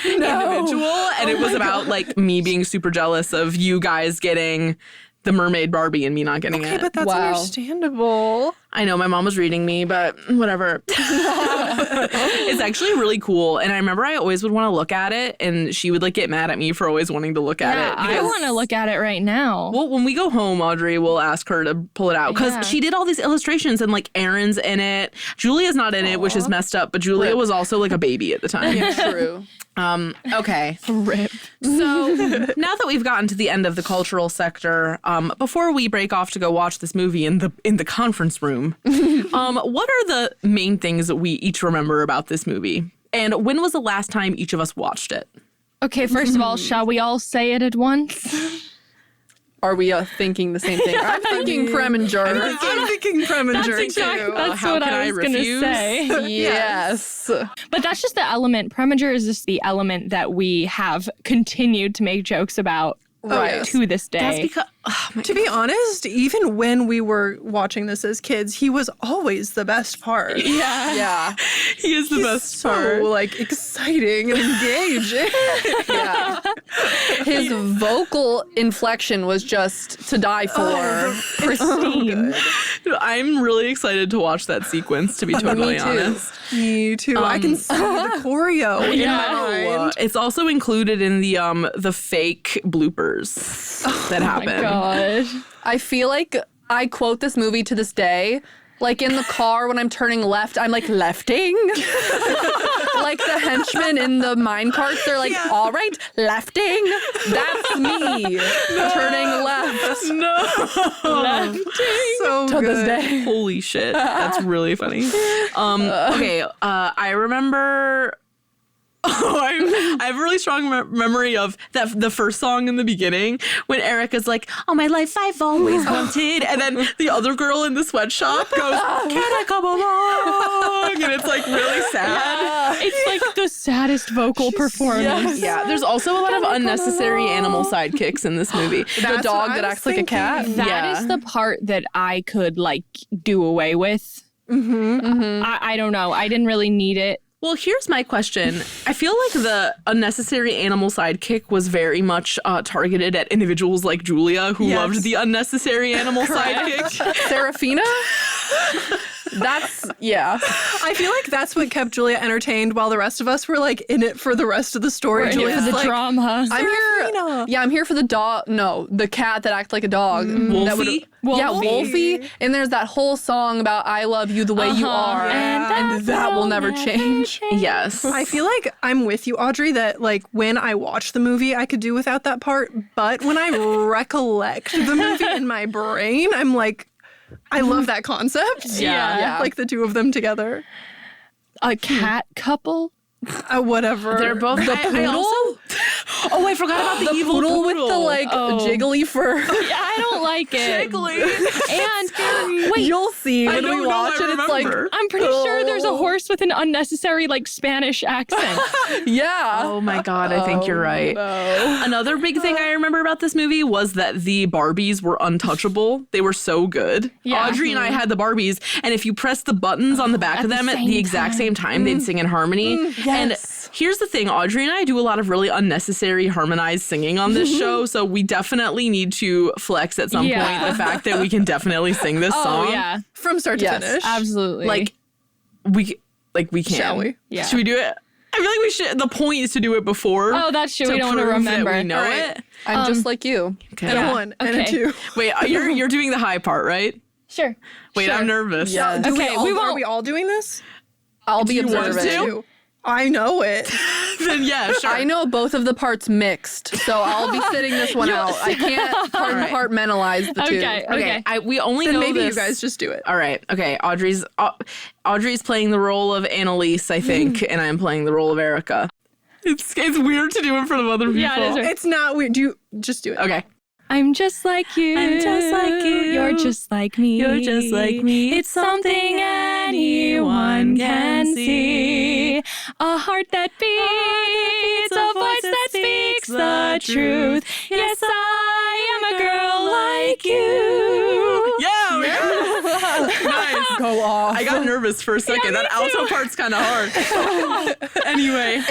[SPEAKER 1] individual, and it was about like me being super jealous of you guys getting the mermaid Barbie and me not getting
[SPEAKER 5] Okay,
[SPEAKER 1] it.
[SPEAKER 5] but that's understandable.
[SPEAKER 1] I know my mom was reading me, but whatever. It's actually really cool. And I remember I always would want to look at it, and she would like get mad at me for always wanting to look at it.
[SPEAKER 2] I want to look at it right now.
[SPEAKER 1] Well, when we go home, Audrey will ask her to pull it out because she did all these illustrations, and like Erin's in it. Julia's not in it, which is messed up, but Julia was also like a baby at the time.
[SPEAKER 4] True.
[SPEAKER 1] Okay.
[SPEAKER 2] Rip.
[SPEAKER 1] So now that we've gotten to the end of the cultural sector, before we break off to go watch this movie in the conference room, what are the main things that we each remember about this movie? And when was the last time each of us watched it?
[SPEAKER 2] Okay, first of all, shall we all say it at once?
[SPEAKER 4] Are we thinking the same thing? I'm thinking Preminger.
[SPEAKER 5] I'm thinking Preminger too.
[SPEAKER 2] That's
[SPEAKER 1] How
[SPEAKER 2] what
[SPEAKER 1] can
[SPEAKER 2] I
[SPEAKER 1] I
[SPEAKER 2] was going to
[SPEAKER 1] refuse?
[SPEAKER 2] say.
[SPEAKER 4] Yes.
[SPEAKER 2] But that's just the element. Preminger is just the element that we have continued to make jokes about
[SPEAKER 4] Right.
[SPEAKER 2] to this day.
[SPEAKER 1] That's because
[SPEAKER 5] To be honest, even when we were watching this as kids, he was always the best part.
[SPEAKER 4] Yeah.
[SPEAKER 1] he is the best
[SPEAKER 5] So
[SPEAKER 1] part.
[SPEAKER 5] like exciting and engaging.
[SPEAKER 4] Yeah. His vocal inflection was just to die for.
[SPEAKER 2] Pristine.
[SPEAKER 1] I'm really excited to watch that sequence, to be totally
[SPEAKER 4] too.
[SPEAKER 1] honest.
[SPEAKER 5] Me too. I can see the choreo in my mind.
[SPEAKER 1] It's also included in the fake bloopers that happen.
[SPEAKER 2] God.
[SPEAKER 4] I feel like I quote this movie to this day. Like in the car when I'm turning left, I'm like lefting. Like the henchmen in the mine carts, they're like, all right, lefting. That's me turning left.
[SPEAKER 5] So
[SPEAKER 4] To this
[SPEAKER 5] good.
[SPEAKER 4] day.
[SPEAKER 1] Holy shit. That's really funny. Okay, I remember... I have a really strong memory of the first song in the beginning when Erica's like, "Oh, my life I've always wanted," and then the other girl in the sweatshop goes, "Can I come along?" And it's like really sad.
[SPEAKER 2] It's like the saddest vocal performance.
[SPEAKER 1] Yeah, there's also a lot of unnecessary animal sidekicks in this movie.
[SPEAKER 4] The
[SPEAKER 5] That's
[SPEAKER 4] dog
[SPEAKER 5] what I
[SPEAKER 4] that
[SPEAKER 5] was
[SPEAKER 4] acts like a cat.
[SPEAKER 2] That is the part that I could like do away with. I don't know. I didn't really need it.
[SPEAKER 1] Well, here's my question. I feel like the unnecessary animal sidekick was very much targeted at individuals like Julia who loved the unnecessary animal sidekick.
[SPEAKER 4] Serafina? That's, yeah.
[SPEAKER 5] I feel like that's what kept Julia entertained while the rest of us were like in it for the rest of the story.
[SPEAKER 2] We're in it
[SPEAKER 5] Julia's
[SPEAKER 2] for the
[SPEAKER 5] like,
[SPEAKER 2] drama.
[SPEAKER 4] I'm here. Yeah, I'm here for the dog. No, the cat that acts like a dog. That would-
[SPEAKER 1] Wolfie?
[SPEAKER 4] Yeah, Wolfie. And there's that whole song about I love you the way you are. And that will never change.
[SPEAKER 1] Yes.
[SPEAKER 5] I feel like I'm with you, Audrey, that like when I watch the movie, I could do without that part. But when I recollect the movie in my brain, I'm like, I love that concept.
[SPEAKER 2] Yeah.
[SPEAKER 5] Like the two of them together.
[SPEAKER 2] A cat couple?
[SPEAKER 5] Whatever.
[SPEAKER 1] They're both
[SPEAKER 4] The poodle?
[SPEAKER 1] Oh, I forgot about the evil
[SPEAKER 4] Poodle with the like
[SPEAKER 2] Oh.
[SPEAKER 4] jiggly fur.
[SPEAKER 2] Yeah, I don't like it. And wait,
[SPEAKER 4] You'll see when
[SPEAKER 1] don't
[SPEAKER 4] we
[SPEAKER 1] know,
[SPEAKER 4] watch
[SPEAKER 1] I
[SPEAKER 4] it. It's like,
[SPEAKER 1] remember.
[SPEAKER 2] I'm pretty sure there's a horse with an unnecessary like Spanish accent.
[SPEAKER 4] yeah.
[SPEAKER 1] Oh my God, I think you're right. Another big thing I remember about this movie was that the Barbies were untouchable. They were so good.
[SPEAKER 2] Yeah.
[SPEAKER 1] Audrey and I had the Barbies, and if you press the buttons on the back of them at the exact same time, they'd sing in harmony. And here's the thing, Audrey and I do a lot of really unnecessary harmonized singing on this show, so we definitely need to flex at some point the fact that we can definitely sing this song.
[SPEAKER 2] Oh yeah,
[SPEAKER 5] From start to
[SPEAKER 4] Yes,
[SPEAKER 5] finish.
[SPEAKER 2] absolutely.
[SPEAKER 1] Like we can.
[SPEAKER 5] Shall we?
[SPEAKER 2] Yeah.
[SPEAKER 1] Should we do it? I feel like we should. The point is to do it before.
[SPEAKER 2] Oh, that's true.
[SPEAKER 1] To
[SPEAKER 2] We don't want to
[SPEAKER 1] prove that
[SPEAKER 2] remember.
[SPEAKER 1] we know
[SPEAKER 5] All right.
[SPEAKER 1] it.
[SPEAKER 4] I'm just like you.
[SPEAKER 1] Okay.
[SPEAKER 5] And a one and a
[SPEAKER 2] okay.
[SPEAKER 5] two.
[SPEAKER 1] Wait, you're doing the high part, right?
[SPEAKER 2] Sure.
[SPEAKER 1] Wait,
[SPEAKER 2] Sure.
[SPEAKER 1] I'm nervous.
[SPEAKER 4] Yes.
[SPEAKER 5] Do
[SPEAKER 2] Okay, we
[SPEAKER 5] Are
[SPEAKER 2] won't-
[SPEAKER 5] we all doing this?
[SPEAKER 4] I'll be
[SPEAKER 1] you want
[SPEAKER 4] observant.
[SPEAKER 1] to?
[SPEAKER 5] I know it.
[SPEAKER 1] Then yeah, sure.
[SPEAKER 4] I know both of the parts mixed, so I'll be sitting this one out. I can't compartmentalize the two.
[SPEAKER 2] Okay.
[SPEAKER 1] Okay. We only
[SPEAKER 5] Then
[SPEAKER 1] know
[SPEAKER 5] maybe
[SPEAKER 1] this.
[SPEAKER 5] you guys just do it.
[SPEAKER 1] All right. Okay. Audrey's playing the role of Annalise, I think, and I'm playing the role of Erica. It's weird to do in front of other people.
[SPEAKER 2] Yeah, it is weird.
[SPEAKER 5] It's not weird. Do you just do it?
[SPEAKER 1] Okay.
[SPEAKER 2] I'm just like you.
[SPEAKER 1] I'm just like you.
[SPEAKER 2] You're just like me.
[SPEAKER 1] You're just like me.
[SPEAKER 2] It's something anyone can see. A heart that beats, a voice that speaks the truth. Yes, I am a girl like you.
[SPEAKER 1] Yeah. Nice.
[SPEAKER 4] Go off.
[SPEAKER 1] nervous for a second. That alto part's kind of hard. Anyway.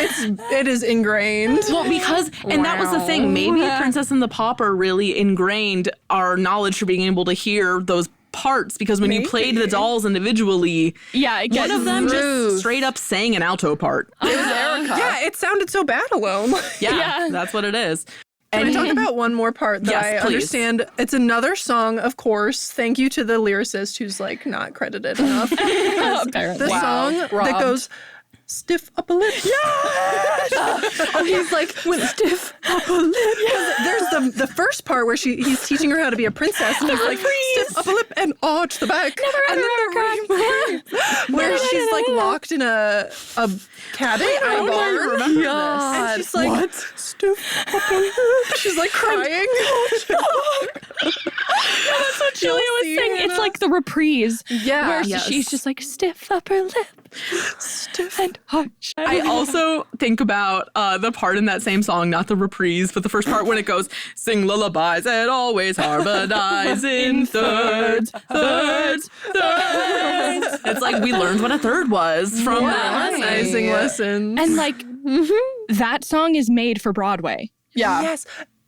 [SPEAKER 5] It is ingrained.
[SPEAKER 1] Well, because, and that was the thing, maybe Princess and the Pauper really ingrained our knowledge for being able to hear those parts, because when you played the dolls individually,
[SPEAKER 2] Yeah, it
[SPEAKER 1] one
[SPEAKER 2] gets
[SPEAKER 1] of them just straight up sang an alto part.
[SPEAKER 4] It was Erica.
[SPEAKER 5] Yeah, it sounded so bad alone.
[SPEAKER 1] Yeah, that's what it is.
[SPEAKER 5] Can I talk about one more part that
[SPEAKER 1] Yes,
[SPEAKER 5] I
[SPEAKER 1] please.
[SPEAKER 5] understand? It's another song, of course. Thank you to the lyricist who's like not credited enough.
[SPEAKER 2] apparently.
[SPEAKER 5] The song that
[SPEAKER 4] robbed.
[SPEAKER 5] goes, stiff upper lip.
[SPEAKER 4] Oh, he's like, stiff upper lip.
[SPEAKER 5] There's the first part where he's teaching her how to be a princess, and he's like, stiff upper lip and arch the back. And then the where she's like locked in a cabin in a barn. And she's like, what? Stiff upper lip. She's like crying.
[SPEAKER 2] That's what Julia was saying. It's like the reprise.
[SPEAKER 4] Yeah.
[SPEAKER 2] Where
[SPEAKER 1] Yes.
[SPEAKER 2] she's just like, stiff upper lip. Stiff and harsh.
[SPEAKER 1] I also think about the part in that same song, not the reprise, but the first part when it goes, sing lullabies and always harmonize in thirds. It's like we learned what a third was from that lesson.
[SPEAKER 5] Harmonizing lessons.
[SPEAKER 2] And like, that song is made for Broadway.
[SPEAKER 4] Yeah.
[SPEAKER 5] Yes.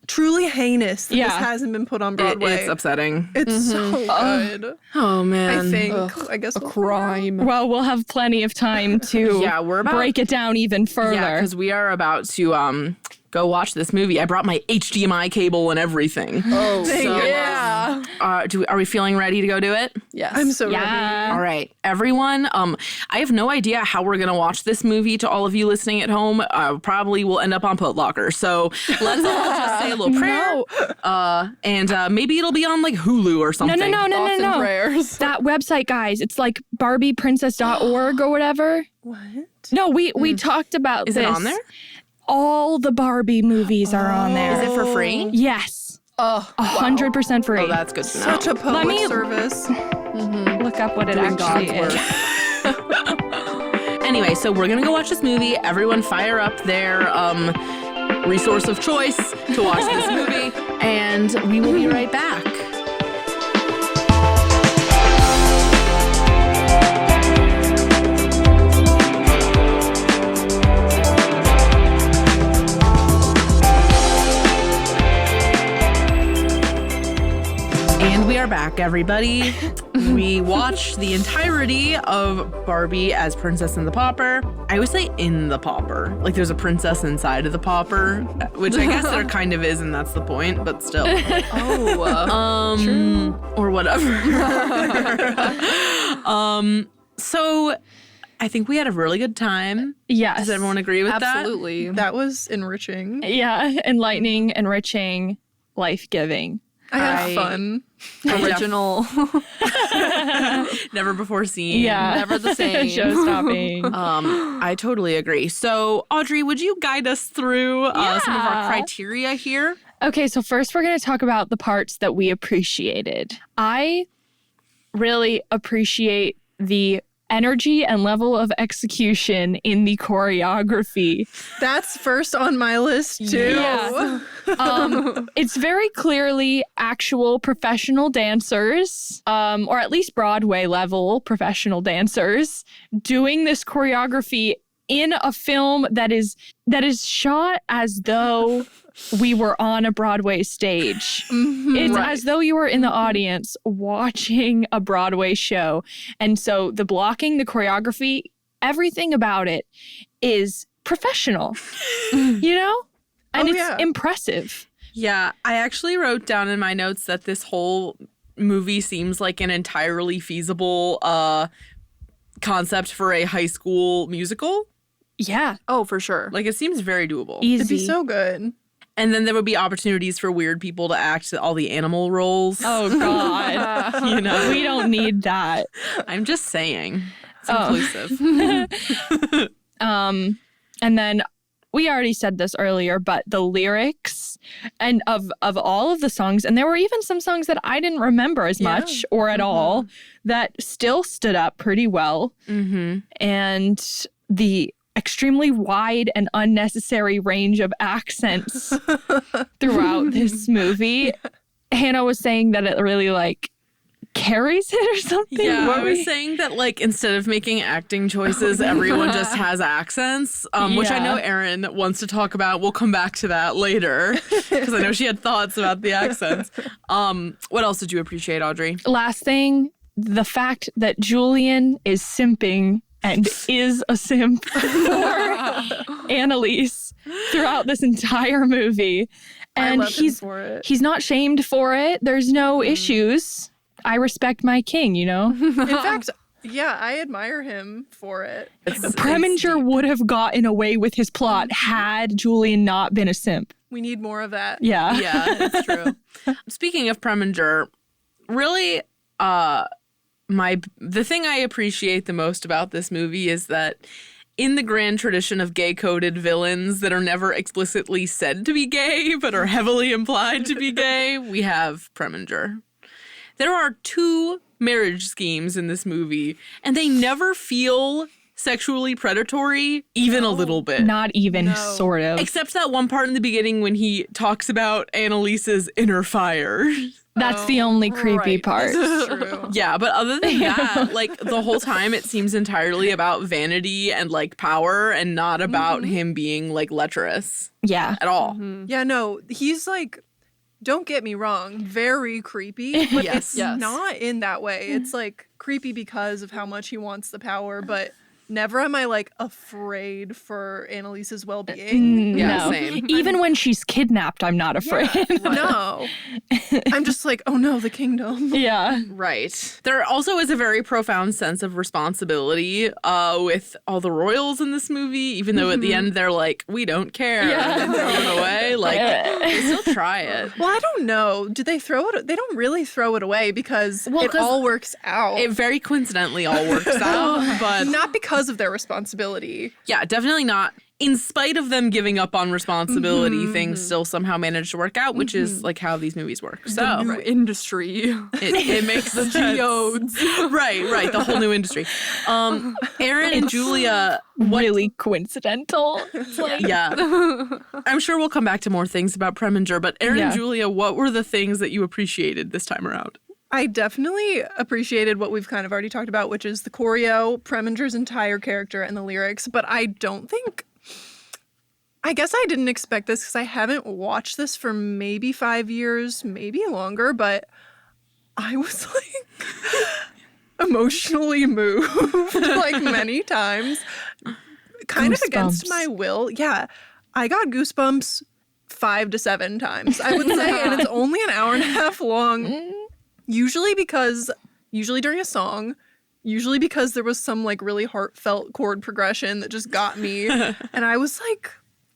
[SPEAKER 5] Truly heinous that
[SPEAKER 2] Yeah.
[SPEAKER 5] this hasn't been put on Broadway.
[SPEAKER 1] It's upsetting.
[SPEAKER 5] It's so good.
[SPEAKER 1] Oh, man.
[SPEAKER 5] I think. I guess
[SPEAKER 4] A crime.
[SPEAKER 2] Well, we'll have plenty of time to
[SPEAKER 1] Yeah, we're about-
[SPEAKER 2] break it down even further.
[SPEAKER 1] Yeah, because we are about to go watch this movie. I brought my HDMI cable and everything.
[SPEAKER 4] Oh,
[SPEAKER 1] So,
[SPEAKER 4] yeah.
[SPEAKER 1] are we feeling ready to go do it?
[SPEAKER 4] Yes.
[SPEAKER 5] I'm so ready.
[SPEAKER 2] yeah.
[SPEAKER 1] All right, everyone. I have no idea how we're gonna watch this movie. To all of you listening at home, probably will end up on Putlocker. So let's all just say a little prayer. And maybe it'll be on like Hulu or
[SPEAKER 2] No,
[SPEAKER 1] something.
[SPEAKER 4] Thoughts and prayers.
[SPEAKER 2] That website, guys, it's like barbieprincess.org or whatever.
[SPEAKER 5] What?
[SPEAKER 2] No, we talked about
[SPEAKER 1] Is
[SPEAKER 2] this.
[SPEAKER 1] it on there?
[SPEAKER 2] All the Barbie movies are on there.
[SPEAKER 1] Is it for free?
[SPEAKER 2] Yes.
[SPEAKER 4] Oh,
[SPEAKER 2] 100% free.
[SPEAKER 1] Oh, that's good to know.
[SPEAKER 5] Such a public
[SPEAKER 2] me-
[SPEAKER 5] service.
[SPEAKER 2] Look up what it
[SPEAKER 4] doing
[SPEAKER 2] actually
[SPEAKER 4] God's
[SPEAKER 2] is.
[SPEAKER 1] Anyway, so we're gonna go watch this movie. Everyone fire up their resource of choice to watch this movie, and we will be right back. And we are back, everybody. We watched the entirety of Barbie as Princess and the Pauper. I always say in the Pauper. Like there's a princess inside of the Pauper, which I guess there kind of is, and that's the point, but still. Or whatever. So I think we had a really good time.
[SPEAKER 2] Yes.
[SPEAKER 1] Does everyone agree with that?
[SPEAKER 4] absolutely.
[SPEAKER 5] That was enriching.
[SPEAKER 2] Yeah. Enlightening, enriching, life-giving.
[SPEAKER 5] I had fun.
[SPEAKER 4] Original.
[SPEAKER 1] Never before seen.
[SPEAKER 2] Yeah.
[SPEAKER 4] Never the same.
[SPEAKER 2] Show-stopping.
[SPEAKER 1] I totally agree. So, Audrey, would you guide us through some of our
[SPEAKER 2] Yeah.
[SPEAKER 1] criteria here?
[SPEAKER 2] Okay, so first we're going to talk about the parts that we appreciated. I really appreciate the energy and level of execution in the choreography.
[SPEAKER 5] That's first on my list, too.
[SPEAKER 2] Yeah. It's very clearly actual professional dancers, or at least Broadway level professional dancers, doing this choreography in a film that is shot as though we were on a Broadway stage. It's as though you were in the audience watching a Broadway show. And so the blocking, the choreography, everything about it is professional, you know? And it's impressive.
[SPEAKER 1] Yeah, I actually wrote down in my notes that this whole movie seems like an entirely feasible concept for a high school musical.
[SPEAKER 2] Yeah,
[SPEAKER 4] Oh, for sure.
[SPEAKER 1] Like, it seems very doable.
[SPEAKER 2] easy.
[SPEAKER 5] It'd be so good.
[SPEAKER 1] And then there would be opportunities for weird people to act all the animal roles.
[SPEAKER 2] Oh, God.
[SPEAKER 1] You know,
[SPEAKER 2] We don't need that.
[SPEAKER 1] I'm just saying. It's
[SPEAKER 2] Oh.
[SPEAKER 1] inclusive.
[SPEAKER 2] And then we already said this earlier, but the lyrics and of all of the songs, and there were even some songs that I didn't remember as much or at all that still stood up pretty well. And the extremely wide and unnecessary range of accents throughout this movie. Hannah was saying that it really like carries it or something.
[SPEAKER 1] Yeah,
[SPEAKER 2] What
[SPEAKER 1] I
[SPEAKER 2] were
[SPEAKER 1] was
[SPEAKER 2] you-
[SPEAKER 1] saying that, like, instead of making acting choices, everyone just has accents, which I know Erin wants to talk about. We'll come back to that later, because I know she had thoughts about the accents. What else did you appreciate, Audrey?
[SPEAKER 2] Last thing, the fact that Julian is simping and is a simp for Annalise throughout this entire movie. And
[SPEAKER 4] I love him for it.
[SPEAKER 2] he's not shamed for it. There's no issues. I respect my king, you know?
[SPEAKER 5] In fact, yeah, I admire him for it.
[SPEAKER 2] Preminger would have gotten away with his plot had Julian not been a simp.
[SPEAKER 5] We need more of that.
[SPEAKER 2] Yeah.
[SPEAKER 1] Yeah, it's true. Speaking of Preminger, really, the thing I appreciate the most about this movie is that in the grand tradition of gay-coded villains that are never explicitly said to be gay but are heavily implied to be gay, we have Preminger. There are 2 marriage schemes in this movie, and they never feel sexually predatory, even a little bit.
[SPEAKER 2] Not even sort of.
[SPEAKER 1] Except that one part in the beginning when he talks about Annalise's inner fire.
[SPEAKER 2] That's the only creepy
[SPEAKER 5] Right,
[SPEAKER 2] part.
[SPEAKER 5] This is true.
[SPEAKER 1] Yeah, but other than that, like, the whole time it seems entirely about vanity and, like, power and not about him being, like, lecherous
[SPEAKER 2] Yeah.
[SPEAKER 1] at all.
[SPEAKER 5] Yeah, no, he's like, don't get me wrong, very creepy, but
[SPEAKER 1] Yes.
[SPEAKER 5] it's not in that way. It's like creepy because of how much he wants the power, but never am I like afraid for Annalise's well-being.
[SPEAKER 1] Yeah,
[SPEAKER 2] No.
[SPEAKER 1] same.
[SPEAKER 2] Even when she's kidnapped, I'm not afraid.
[SPEAKER 5] No. I'm just like, oh no, the kingdom.
[SPEAKER 2] Yeah.
[SPEAKER 1] Right. There also is a very profound sense of responsibility with all the royals in this movie, even though at the end they're like, we don't care.
[SPEAKER 2] Yeah.
[SPEAKER 1] And throw it away. Like, they still try it.
[SPEAKER 5] Well, I don't know. Do they throw it? They don't really throw it away because
[SPEAKER 1] Well,
[SPEAKER 5] it
[SPEAKER 1] 'cause
[SPEAKER 5] all works out.
[SPEAKER 1] It very coincidentally all works out, but
[SPEAKER 5] Not because of their responsibility.
[SPEAKER 1] yeah, definitely not. In spite of them giving up on responsibility, things still somehow manage to work out, which is like how these movies work. So
[SPEAKER 4] New industry.
[SPEAKER 1] it makes the
[SPEAKER 4] Geodes.
[SPEAKER 1] right, the whole new industry. Erin and Julia,
[SPEAKER 2] Really coincidental. It's like,
[SPEAKER 1] yeah. I'm sure we'll come back to more things about Preminger, but Erin and
[SPEAKER 2] Yeah.
[SPEAKER 1] Julia, what were the things that you appreciated this time around?
[SPEAKER 5] I definitely appreciated what we've kind of already talked about, which is the choreo, Preminger's entire character, and the lyrics. But I don't think. I guess I didn't expect this because I haven't watched this for maybe 5 years, maybe longer, but I was like emotionally moved like many times, kind of against
[SPEAKER 2] Goosebumps.
[SPEAKER 5] my will. Yeah, I got goosebumps 5 to 7 times, I would say, and it's only an hour and a half long. Usually during a song, usually because there was some like really heartfelt chord progression that just got me. And I was like,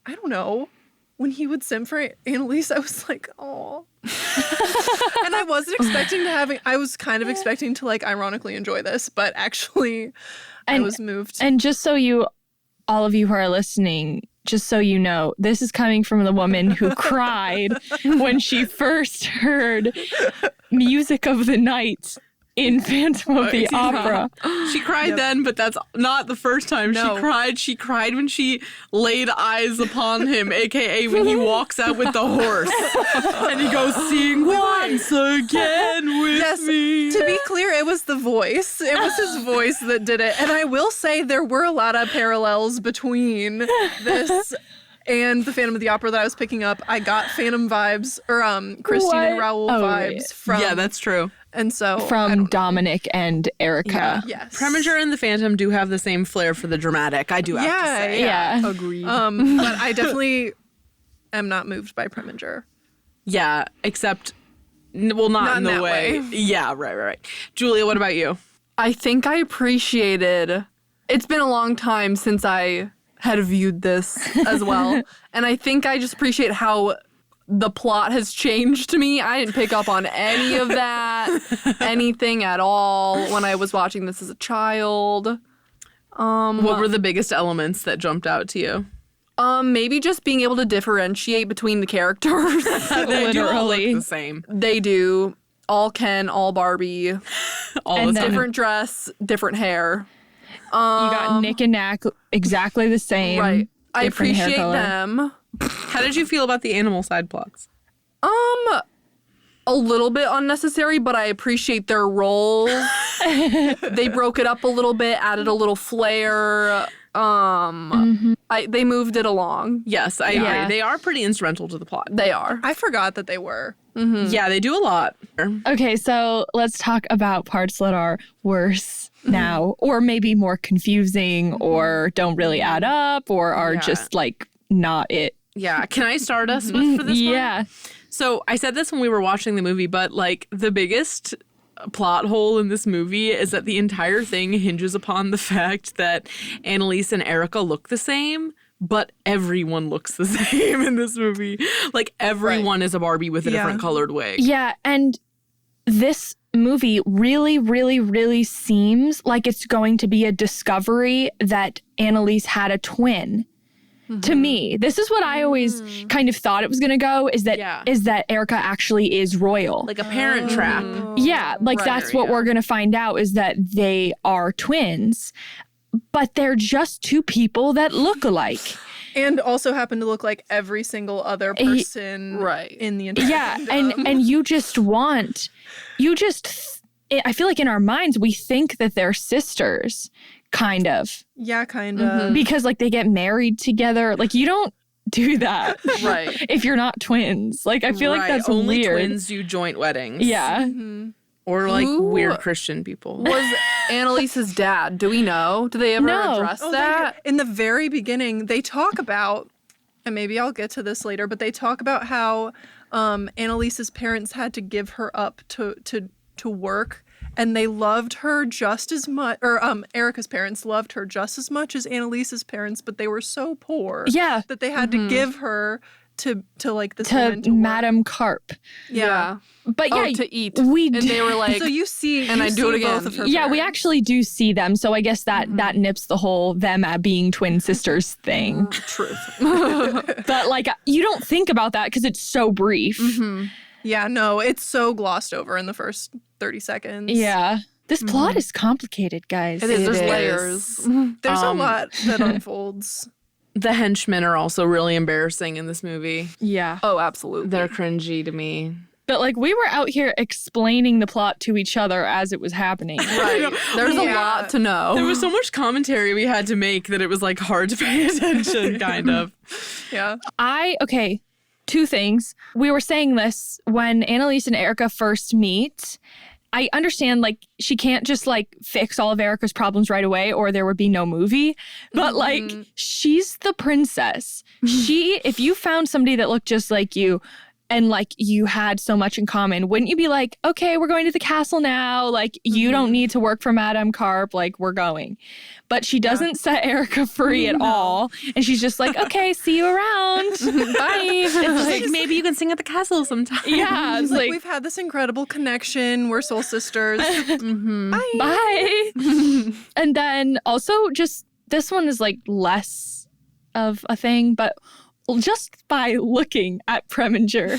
[SPEAKER 5] I don't know, when he would simp for Annalise, I was like, oh. And I wasn't expecting I was kind of expecting to like ironically enjoy this, but actually I was moved.
[SPEAKER 2] And just so all of you who are listening, just so you know, this is coming from the woman who cried when she first heard Music of the Night in Phantom of the Opera.
[SPEAKER 1] She cried then, but that's not the first time
[SPEAKER 5] No.
[SPEAKER 1] she cried. She cried when she laid eyes upon him, aka when he walks out with the horse. And he goes, sing once again with
[SPEAKER 5] Yes,
[SPEAKER 1] me.
[SPEAKER 5] to be clear, it was the voice. It was his voice that did it. And I will say there were a lot of parallels between this and the Phantom of the Opera that I was picking up. I got Phantom vibes, or Christine and
[SPEAKER 2] What?
[SPEAKER 5] Raoul
[SPEAKER 2] Oh,
[SPEAKER 5] vibes from.
[SPEAKER 1] Yeah, that's true.
[SPEAKER 5] And so I
[SPEAKER 2] From
[SPEAKER 5] don't know.
[SPEAKER 2] Dominic and Erica.
[SPEAKER 5] Yes.
[SPEAKER 1] Preminger and the Phantom do have the same flair for the dramatic, I do have to say.
[SPEAKER 2] Yeah.
[SPEAKER 4] Agreed.
[SPEAKER 5] But I definitely am not moved by Preminger.
[SPEAKER 1] Yeah, except, well, not in the
[SPEAKER 5] that
[SPEAKER 1] way.
[SPEAKER 5] way.
[SPEAKER 1] Yeah, right. Julia, what about you?
[SPEAKER 4] I think I appreciated. It's been a long time since I had viewed this as well. And I think I just appreciate how the plot has changed to me. I didn't pick up on any of that, anything at all when I was watching this as a child.
[SPEAKER 1] What were the biggest elements that jumped out to you?
[SPEAKER 4] Maybe just being able to differentiate between the characters.
[SPEAKER 1] They do all look
[SPEAKER 2] Literally.
[SPEAKER 1] the same.
[SPEAKER 4] They do. All Ken, all Barbie,
[SPEAKER 1] All
[SPEAKER 2] And
[SPEAKER 1] the
[SPEAKER 2] then-
[SPEAKER 1] time.
[SPEAKER 4] different dress, different hair.
[SPEAKER 2] You got Nick and Knack exactly the same.
[SPEAKER 4] Right. I
[SPEAKER 2] different hair
[SPEAKER 4] appreciate
[SPEAKER 2] color.
[SPEAKER 4] them.
[SPEAKER 1] How did you feel about the animal side plots?
[SPEAKER 4] a little bit unnecessary, but I appreciate their roles. They broke it up a little bit, added a little flair. They moved it along.
[SPEAKER 1] Yes, I agree. They are pretty instrumental to the plot.
[SPEAKER 4] They are.
[SPEAKER 5] I forgot that they were.
[SPEAKER 1] Yeah, they do a lot.
[SPEAKER 2] Okay, so let's talk about parts that are worse now, or maybe more confusing, or don't really add up, or are just like not it.
[SPEAKER 1] Yeah, can I start us with for this one?
[SPEAKER 2] Yeah.
[SPEAKER 1] So I said this when we were watching the movie, but like the biggest plot hole in this movie is that the entire thing hinges upon the fact that Annalise and Erica look the same, but everyone looks the same in this movie. Like everyone is a Barbie with a different colored wig.
[SPEAKER 2] Yeah, and this movie really, really, really seems like it's going to be a discovery that Annalise had a twin. To me, this is what I always kind of thought it was going to go, is that Erica actually is royal.
[SPEAKER 1] Like a parent trap.
[SPEAKER 2] Yeah, like that's what we're going to find out, is that they are twins, but they're just two people that look alike.
[SPEAKER 5] And also happen to look like every single other person in the entire
[SPEAKER 2] kingdom. and I feel like in our minds, we think that they're sisters. Kind of.
[SPEAKER 5] Yeah, kind of.
[SPEAKER 2] Because, like, they get married together. Like, you don't do that. If you're not twins. Like, I feel like that's
[SPEAKER 1] only
[SPEAKER 2] weird.
[SPEAKER 1] Only twins do joint weddings.
[SPEAKER 2] Yeah.
[SPEAKER 1] Or, like, weird Christian people.
[SPEAKER 4] Was Annalise's dad? Do we know? Do they ever address that?
[SPEAKER 5] In the very beginning, they talk about, and maybe I'll get to this later, but they talk about how Annalise's parents had to give her up to work. And they loved her just as much, or Erica's parents loved her just as much as Annalise's parents, but they were so poor that they had to give her to like this woman to
[SPEAKER 2] Madame Carp.
[SPEAKER 4] Yeah.
[SPEAKER 2] But
[SPEAKER 4] to eat.
[SPEAKER 2] And
[SPEAKER 4] they were like,
[SPEAKER 5] so you see,
[SPEAKER 4] and I do it again.
[SPEAKER 5] Both of her
[SPEAKER 2] yeah, we
[SPEAKER 5] parents.
[SPEAKER 2] actually do see them. So I guess that nips the whole them being twin sisters thing.
[SPEAKER 4] Truth.
[SPEAKER 2] But like, you don't think about that because it's so brief.
[SPEAKER 5] Yeah, no, it's so glossed over in the first 30 seconds.
[SPEAKER 2] Yeah. This plot is complicated, guys.
[SPEAKER 4] It is. There's layers.
[SPEAKER 5] There's a lot that unfolds.
[SPEAKER 1] The henchmen are also really embarrassing in this movie.
[SPEAKER 2] Yeah.
[SPEAKER 4] Oh, absolutely.
[SPEAKER 1] They're cringy to me.
[SPEAKER 2] But like, we were out here explaining the plot to each other as it was happening.
[SPEAKER 4] Right. There's a lot to know.
[SPEAKER 1] There was so much commentary we had to make that it was like hard to pay attention, kind of.
[SPEAKER 5] Yeah.
[SPEAKER 2] Okay. Two things. We were saying this when Annalise and Erica first meet. I understand, like, she can't just, like, fix all of Erica's problems right away or there would be no movie. But, like, she's the princess. If you found somebody that looked just like you and, like, you had so much in common, wouldn't you be like, okay, we're going to the castle now. Like, you don't need to work for Madame Carp. Like, we're going. But she doesn't set Erica free at all. And she's just like, okay, see you around. Bye.
[SPEAKER 1] It's like, maybe you can sing at the castle sometime.
[SPEAKER 2] Yeah. It's like,
[SPEAKER 5] We've had this incredible connection. We're soul sisters. Bye.
[SPEAKER 2] Bye. And then also just, this one is like less of a thing, but just by looking at Preminger,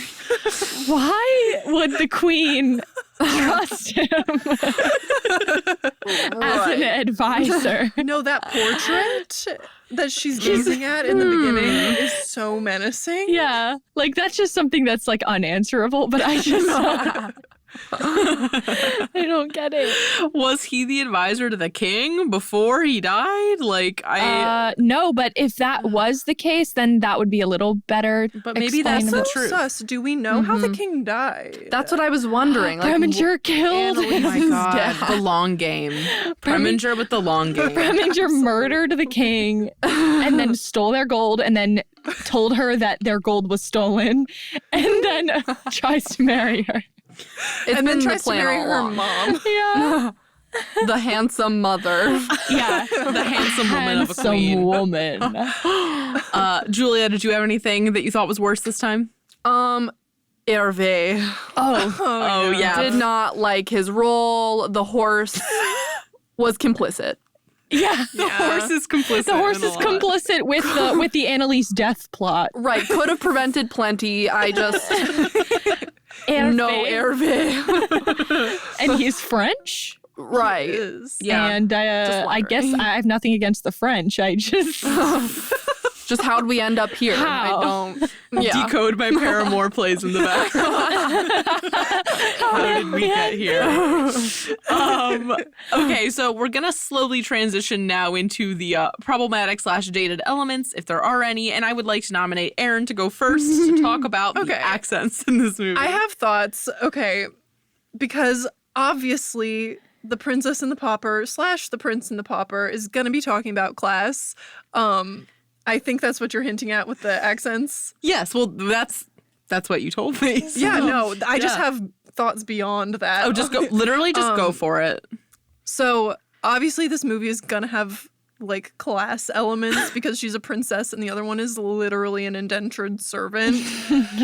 [SPEAKER 2] why would the queen trust him as an advisor?
[SPEAKER 5] No, that portrait that she's gazing at in the beginning is so menacing.
[SPEAKER 2] Yeah, like that's just something that's like unanswerable, but I just I don't get it.
[SPEAKER 1] Was he the advisor to the king before he died? Like,
[SPEAKER 2] no, but if that was the case, then that would be a little better.
[SPEAKER 1] But maybe that's the truth.
[SPEAKER 5] Sus. Do we know how the king died?
[SPEAKER 4] That's what I was wondering. Like,
[SPEAKER 2] Preminger killed
[SPEAKER 1] Oh my
[SPEAKER 2] his
[SPEAKER 1] god,
[SPEAKER 2] dad.
[SPEAKER 1] the long game. Preminger with the long game.
[SPEAKER 2] Preminger murdered the king and then stole their gold and then told her that their gold was stolen and then tries to marry her.
[SPEAKER 4] It's
[SPEAKER 5] and then
[SPEAKER 4] been
[SPEAKER 5] tries
[SPEAKER 4] the
[SPEAKER 5] to
[SPEAKER 4] plan
[SPEAKER 5] marry
[SPEAKER 4] all
[SPEAKER 5] her
[SPEAKER 4] along.
[SPEAKER 5] mom.
[SPEAKER 2] Yeah.
[SPEAKER 4] The handsome mother.
[SPEAKER 2] Yeah.
[SPEAKER 1] The handsome woman of a queen.
[SPEAKER 2] woman.
[SPEAKER 1] Julia, did you have anything that you thought was worse this time?
[SPEAKER 4] Hervé.
[SPEAKER 1] Oh yeah.
[SPEAKER 4] Did not like his role. The horse was complicit.
[SPEAKER 2] Yeah.
[SPEAKER 1] The horse is complicit.
[SPEAKER 2] The horse
[SPEAKER 1] in a
[SPEAKER 2] is
[SPEAKER 1] lot.
[SPEAKER 2] complicit with the Annalise death plot.
[SPEAKER 4] Right. Could have prevented plenty. I just... No Hervé.
[SPEAKER 2] And he's French.
[SPEAKER 4] Right.
[SPEAKER 1] Yeah.
[SPEAKER 2] And I guess I have nothing against the French. I just
[SPEAKER 4] Just how'd we end up here?
[SPEAKER 2] How?
[SPEAKER 4] I don't. Yeah.
[SPEAKER 1] Decode by Paramore plays in the background. How did we get here? Okay, so we're gonna slowly transition now into the problematic / dated elements, if there are any. And I would like to nominate Erin to go first to talk about the accents in this movie.
[SPEAKER 5] I have thoughts. Okay, because obviously the princess and the pauper / the prince and the pauper is gonna be talking about class. I think that's what you're hinting at with the accents.
[SPEAKER 1] Yes, well, that's what you told me. So.
[SPEAKER 5] Yeah, no, I just have thoughts beyond that.
[SPEAKER 1] Oh, just go. Literally, just go for it.
[SPEAKER 5] So obviously, this movie is gonna have like class elements because she's a princess and the other one is literally an indentured servant.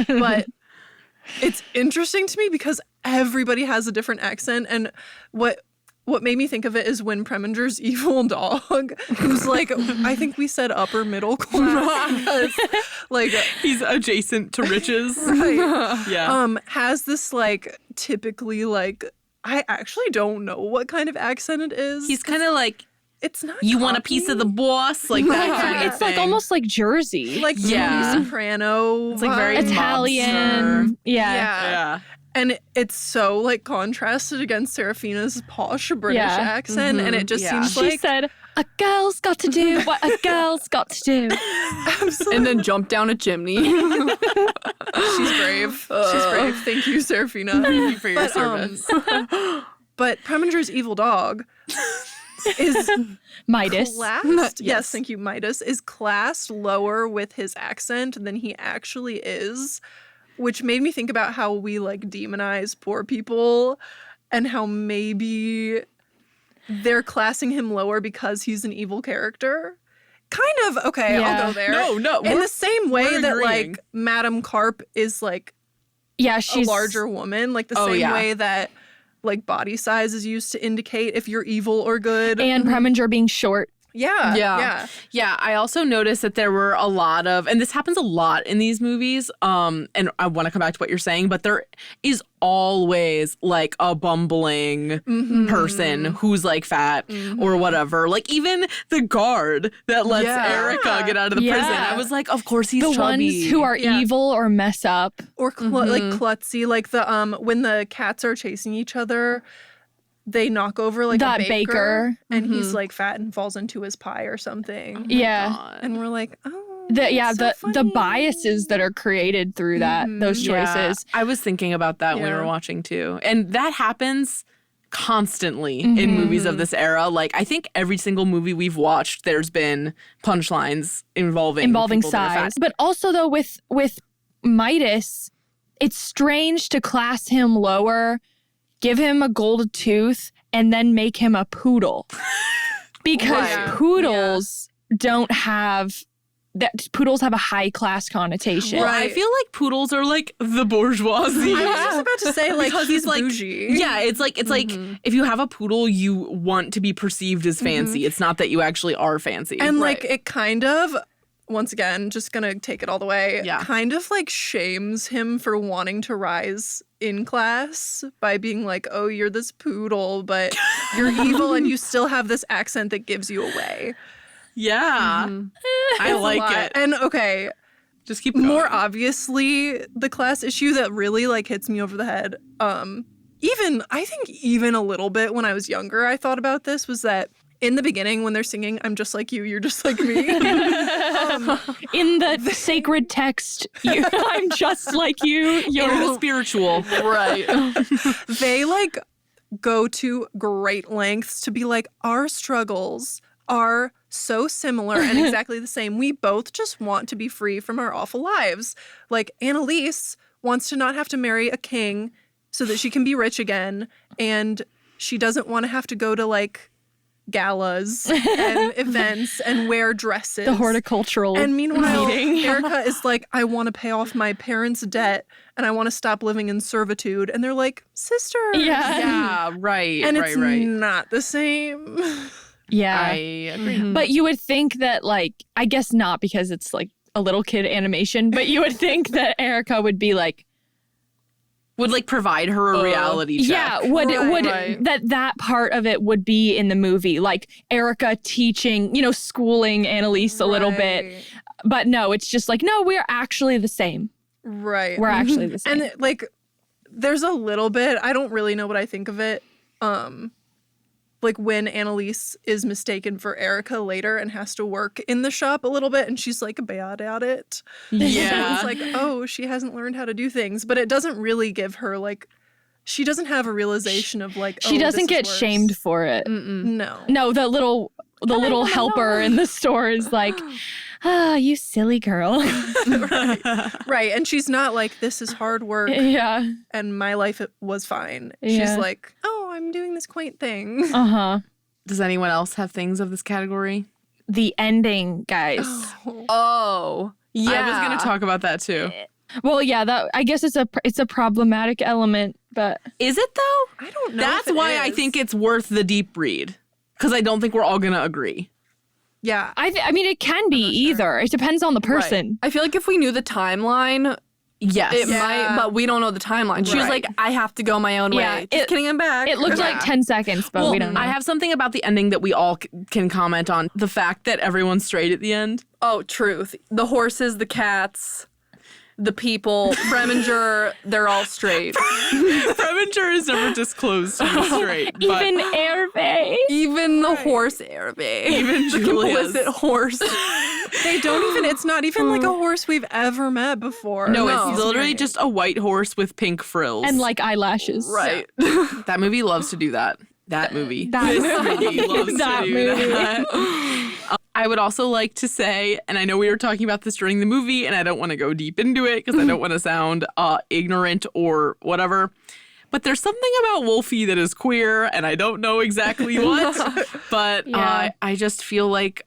[SPEAKER 5] But it's interesting to me because everybody has a different accent, and what made me think of it is when Preminger's evil dog, who's like, I think we said upper middle class, like
[SPEAKER 1] He's adjacent to riches.
[SPEAKER 5] right,
[SPEAKER 1] Yeah.
[SPEAKER 5] has this like typically like, I actually don't know what kind of accent it is.
[SPEAKER 1] He's kind of like,
[SPEAKER 5] It's not.
[SPEAKER 1] you want a piece of the boss, like that kind of
[SPEAKER 2] It's like
[SPEAKER 1] thing.
[SPEAKER 2] almost like Jersey.
[SPEAKER 5] like
[SPEAKER 1] Yeah.
[SPEAKER 5] Tony Soprano.
[SPEAKER 1] It's like very
[SPEAKER 5] vibe.
[SPEAKER 2] Italian.
[SPEAKER 1] mobster.
[SPEAKER 2] Yeah.
[SPEAKER 1] Yeah.
[SPEAKER 5] And it's so like contrasted against Serafina's posh British
[SPEAKER 2] Yeah.
[SPEAKER 5] accent, and it just
[SPEAKER 1] Yeah.
[SPEAKER 5] seems
[SPEAKER 2] She
[SPEAKER 5] like
[SPEAKER 2] said, a girl's got to do what a girl's got to do.
[SPEAKER 5] absolutely.
[SPEAKER 4] And then jump down a chimney.
[SPEAKER 5] She's brave. She's brave. Thank you, Serafina.
[SPEAKER 1] Thank you for your service.
[SPEAKER 5] But Preminger's evil dog is
[SPEAKER 2] Midas.
[SPEAKER 5] classed. Yes, thank you, Midas is classed lower with his accent than he actually is, which made me think about how we like demonize poor people and how maybe they're classing him lower because he's an evil character. Kind of. Okay,
[SPEAKER 2] Yeah.
[SPEAKER 5] I'll go there.
[SPEAKER 1] No,
[SPEAKER 5] In the same way
[SPEAKER 1] we're
[SPEAKER 5] that
[SPEAKER 1] agreeing.
[SPEAKER 5] like Madame Carp is like
[SPEAKER 2] Yeah,
[SPEAKER 5] a
[SPEAKER 2] she's
[SPEAKER 5] larger woman, like the
[SPEAKER 1] Oh,
[SPEAKER 5] same
[SPEAKER 1] yeah.
[SPEAKER 5] way that like body size is used to indicate if you're evil or good.
[SPEAKER 2] and Preminger being short.
[SPEAKER 5] Yeah.
[SPEAKER 4] Yeah.
[SPEAKER 1] Yeah, I also noticed that there were a lot of, and this happens a lot in these movies, and I want to come back to what you're saying, but there is always like a bumbling person who's like fat or whatever. Like even the guard that lets
[SPEAKER 5] Yeah.
[SPEAKER 1] Erica get out of the
[SPEAKER 2] Yeah.
[SPEAKER 1] prison. I was like, of course he's
[SPEAKER 2] The
[SPEAKER 1] chubby.
[SPEAKER 2] ones who are
[SPEAKER 5] Yeah.
[SPEAKER 2] evil or mess up.
[SPEAKER 5] Or like klutzy, like the when the cats are chasing each other, they knock over like
[SPEAKER 2] That
[SPEAKER 5] a baker,
[SPEAKER 2] baker.
[SPEAKER 5] and he's like fat and falls into his pie or something.
[SPEAKER 2] Yeah.
[SPEAKER 1] God.
[SPEAKER 5] And we're like, oh,
[SPEAKER 2] The
[SPEAKER 5] that's so
[SPEAKER 2] the
[SPEAKER 5] funny.
[SPEAKER 2] biases that are created through that, those choices.
[SPEAKER 1] Yeah, I was thinking about that when we
[SPEAKER 5] Yeah.
[SPEAKER 1] were watching too. And that happens constantly in movies of this era. Like I think every single movie we've watched, there's been punchlines involving people that are
[SPEAKER 2] size.
[SPEAKER 1] fat.
[SPEAKER 2] But also though with Midas, it's strange to class him lower, give him a gold tooth, and then make him a poodle. Because
[SPEAKER 5] Right.
[SPEAKER 2] poodles don't have that poodles have a high class connotation.
[SPEAKER 1] Well, I feel like poodles are like the bourgeoisie.
[SPEAKER 5] I was just about to say like
[SPEAKER 1] Because
[SPEAKER 5] he's
[SPEAKER 1] like
[SPEAKER 5] bougie.
[SPEAKER 1] yeah, it's like if you have a poodle, you want to be perceived as fancy. It's not that you actually are fancy.
[SPEAKER 5] And like it kind of, once again, just gonna take it all the way,
[SPEAKER 1] Yeah.
[SPEAKER 5] kind of like shames him for wanting to rise in class by being like, oh, you're this poodle, but you're evil and you still have this accent that gives you away.
[SPEAKER 1] yeah, I
[SPEAKER 5] It's a
[SPEAKER 1] like
[SPEAKER 5] lot.
[SPEAKER 1] it.
[SPEAKER 5] And okay,
[SPEAKER 1] Just keep going.
[SPEAKER 5] more obviously, the class issue that really like hits me over the head, I think even a little bit when I was younger, I thought about this, was that in the beginning when they're singing, I'm just like you, you're just like me.
[SPEAKER 2] In the sacred text, I'm just like you.
[SPEAKER 1] You're
[SPEAKER 2] You're
[SPEAKER 1] spiritual.
[SPEAKER 4] Right.
[SPEAKER 5] They like go to great lengths to be like, our struggles are so similar and exactly the same. We both just want to be free from our awful lives. Like Annalise wants to not have to marry a king so that she can be rich again, and she doesn't want to have to go to like galas and events and wear dresses.
[SPEAKER 2] the horticultural
[SPEAKER 5] And meanwhile,
[SPEAKER 2] meeting.
[SPEAKER 5] Erica is like, I want to pay off my parents' debt and I want to stop living in servitude. And they're like, sister.
[SPEAKER 2] Yeah.
[SPEAKER 1] Yeah, right.
[SPEAKER 5] And
[SPEAKER 1] right,
[SPEAKER 5] it's
[SPEAKER 1] right.
[SPEAKER 5] not the same.
[SPEAKER 2] Yeah.
[SPEAKER 1] I agree.
[SPEAKER 2] But you would think that, like, I guess not because it's like a little kid animation, but you would think that Erica would be like,
[SPEAKER 1] Would like provide her a reality check.
[SPEAKER 2] yeah, would
[SPEAKER 4] Right.
[SPEAKER 2] that part of it would be in the movie, like Erica teaching, schooling Annalise a little bit, But no, it's just like, no, we're actually the same.
[SPEAKER 5] Right.
[SPEAKER 2] We're actually the same.
[SPEAKER 5] And like, there's a little bit, I don't really know what I think of it. Like when Annalise is mistaken for Erica later and has to work in the shop a little bit and she's like bad at it.
[SPEAKER 1] Yeah.
[SPEAKER 5] So it's like, oh, she hasn't learned how to do things. But it doesn't really give her like, she doesn't have a realization of like,
[SPEAKER 2] She doesn't get shamed for it.
[SPEAKER 5] No.
[SPEAKER 2] No, the little helper in the store is like, you silly girl.
[SPEAKER 5] Right. And she's not like, this is hard work
[SPEAKER 2] Yeah.
[SPEAKER 5] and my life was fine.
[SPEAKER 2] Yeah.
[SPEAKER 5] She's like, oh, I'm doing this quaint thing.
[SPEAKER 2] Uh-huh.
[SPEAKER 1] Does anyone else have things of this category?
[SPEAKER 2] The ending, guys.
[SPEAKER 4] Oh, yeah.
[SPEAKER 1] I was going to talk about that too.
[SPEAKER 2] Well, yeah, that I guess it's a problematic element, but
[SPEAKER 1] Is it though?
[SPEAKER 5] I don't know.
[SPEAKER 1] That's
[SPEAKER 5] if it
[SPEAKER 1] why I
[SPEAKER 5] is.
[SPEAKER 1] think it's worth the deep read. Because I don't think we're all going to agree.
[SPEAKER 5] Yeah.
[SPEAKER 2] I mean, it can be either. It depends on the person.
[SPEAKER 4] I feel like if we knew the timeline,
[SPEAKER 1] Yes.
[SPEAKER 4] it might, but we don't know the timeline. She was
[SPEAKER 1] Right.
[SPEAKER 4] like, I have to go my own
[SPEAKER 2] Yeah,
[SPEAKER 4] way. Just kidding, I'm back.
[SPEAKER 2] It looked like 10 seconds, but we don't know.
[SPEAKER 1] I have something about the ending that we all can comment on. The fact that everyone's straight at the end.
[SPEAKER 4] Oh, truth. The horses, the cats, the people, Preminger, they're all straight.
[SPEAKER 1] Preminger is never disclosed to be straight. but
[SPEAKER 2] Even Hervé.
[SPEAKER 4] Even the horse Arabe.
[SPEAKER 1] Even
[SPEAKER 4] the
[SPEAKER 1] Julia's.
[SPEAKER 4] complicit horse.
[SPEAKER 5] They don't even, it's not even like a horse we've ever met before.
[SPEAKER 1] No,
[SPEAKER 4] No.
[SPEAKER 1] it's literally just a white horse with pink frills.
[SPEAKER 2] And like eyelashes.
[SPEAKER 4] Right.
[SPEAKER 1] That movie loves to do that. That movie.
[SPEAKER 2] That
[SPEAKER 1] This
[SPEAKER 2] movie.
[SPEAKER 1] movie loves
[SPEAKER 2] That
[SPEAKER 1] to do
[SPEAKER 2] movie.
[SPEAKER 1] that. I would also like to say, and I know we were talking about this during the movie, and I don't want to go deep into it because I don't want to sound ignorant or whatever. But there's something about Wolfie that is queer, and I don't know exactly what. But
[SPEAKER 2] Yeah.
[SPEAKER 1] I just feel like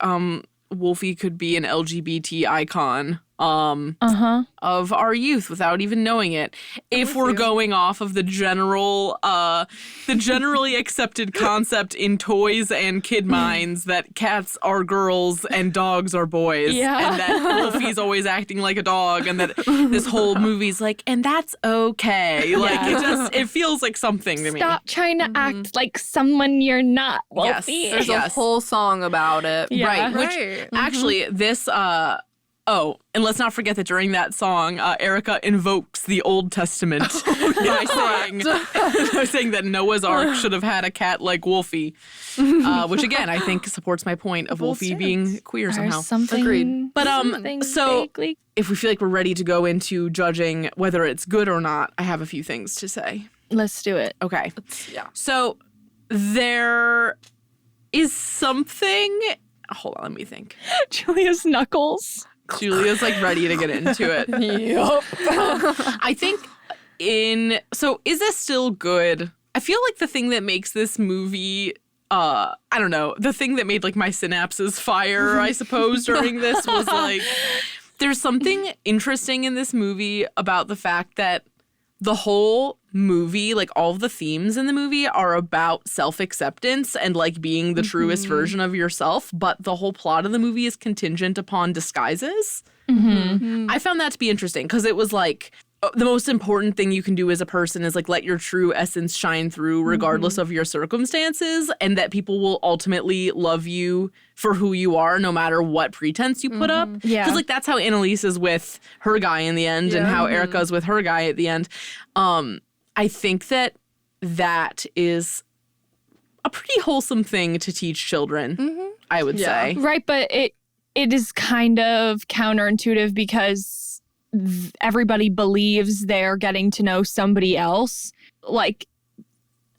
[SPEAKER 1] Wolfie could be an LGBT icon of our youth without even knowing it. If we're going off of the generally accepted concept in toys and kid minds that cats are girls and dogs are boys,
[SPEAKER 2] Yeah.
[SPEAKER 1] and that Wolfie's always acting like a dog, and that this whole movie's like, and that's okay. Like it feels like something to me.
[SPEAKER 2] Stop trying to act like someone you're not,
[SPEAKER 1] Yes,
[SPEAKER 2] Wolfie.
[SPEAKER 4] There's a whole song about it.
[SPEAKER 2] Yeah.
[SPEAKER 1] Right. Which
[SPEAKER 5] Right.
[SPEAKER 1] actually this and let's not forget that during that song, Erica invokes the Old Testament by saying that Noah's Ark should have had a cat like Wolfie, which again I think supports my point of Wolfie being queer somehow.
[SPEAKER 2] There's something.
[SPEAKER 4] Agreed.
[SPEAKER 1] But
[SPEAKER 2] something
[SPEAKER 1] so
[SPEAKER 2] vaguely-
[SPEAKER 1] if we feel like we're ready to go into judging whether it's good or not, I have a few things to say.
[SPEAKER 2] Let's do it.
[SPEAKER 1] Okay.
[SPEAKER 4] Yeah.
[SPEAKER 1] So there is something. Hold on, let me think.
[SPEAKER 2] Julia's knuckles.
[SPEAKER 1] Julia's like ready to get into it.
[SPEAKER 2] Yup.
[SPEAKER 1] I think so is this still good? I feel like the thing that makes this movie I don't know, the thing that made like my synapses fire, I suppose, during this was like there's something interesting in this movie about the fact that the whole movie, like all of the themes in the movie are about self-acceptance and like being the truest version of yourself, but the whole plot of the movie is contingent upon disguises. I found that to be interesting because it was like the most important thing you can do as a person is like let your true essence shine through regardless of your circumstances, and that people will ultimately love you for who you are no matter what pretense you put up.
[SPEAKER 2] Yeah.
[SPEAKER 1] Because like that's how Annalise is with her guy in the end and how Erica's with her guy at the end. I think that is a pretty wholesome thing to teach children, I would say.
[SPEAKER 2] Right, but it is kind of counterintuitive because everybody believes they're getting to know somebody else. Like,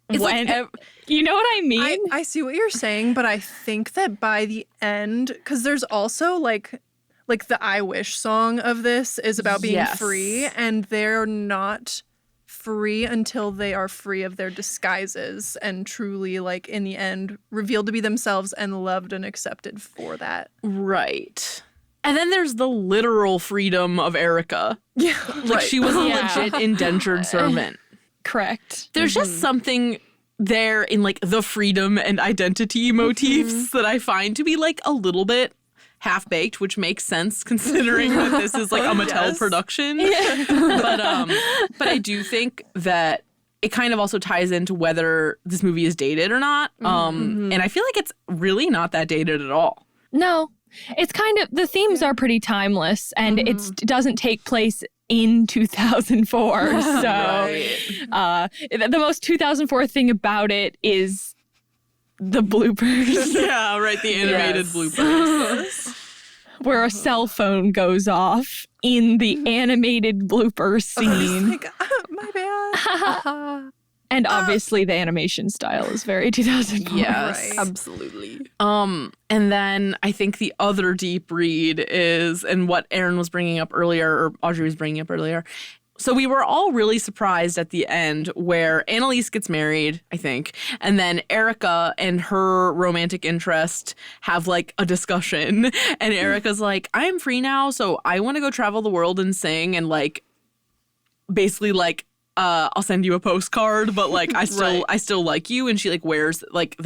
[SPEAKER 1] It's
[SPEAKER 2] when,
[SPEAKER 1] like
[SPEAKER 2] you know what I mean?
[SPEAKER 5] I see what you're saying, but I think that by the end, because there's also like the I Wish song of this is about being
[SPEAKER 1] Yes.
[SPEAKER 5] free, and they're not free until they are free of their disguises and truly, like, in the end, revealed to be themselves and loved and accepted for that.
[SPEAKER 1] Right. And then there's the literal freedom of Erica.
[SPEAKER 5] Yeah.
[SPEAKER 1] Like she was a
[SPEAKER 2] Yeah.
[SPEAKER 1] legit indentured servant.
[SPEAKER 2] Correct.
[SPEAKER 1] There's just something there in like the freedom and identity motifs that I find to be like a little bit half-baked, which makes sense considering that this is like a Mattel production. But I do think that it kind of also ties into whether this movie is dated or not. And I feel like it's really not that dated at all.
[SPEAKER 2] No, It's kind of, the themes are pretty timeless, and it doesn't take place in 2004. So the most 2004 thing about it is the bloopers.
[SPEAKER 1] Yeah, right. The animated bloopers.
[SPEAKER 2] Where a cell phone goes off in the animated blooper scene.
[SPEAKER 5] Like, my bad.
[SPEAKER 2] And obviously the animation style is very 2004.
[SPEAKER 1] Yes,
[SPEAKER 5] Right.
[SPEAKER 4] Absolutely.
[SPEAKER 1] And then I think the other deep read is, and what Erin was bringing up earlier, or Audrey was bringing up earlier. So we were all really surprised at the end where Annalise gets married, I think, and then Erica and her romantic interest have like a discussion, and Erica's like, I'm free now, so I want to go travel the world and sing, and like basically like, I'll send you a postcard, but like I still like you. And she like wears like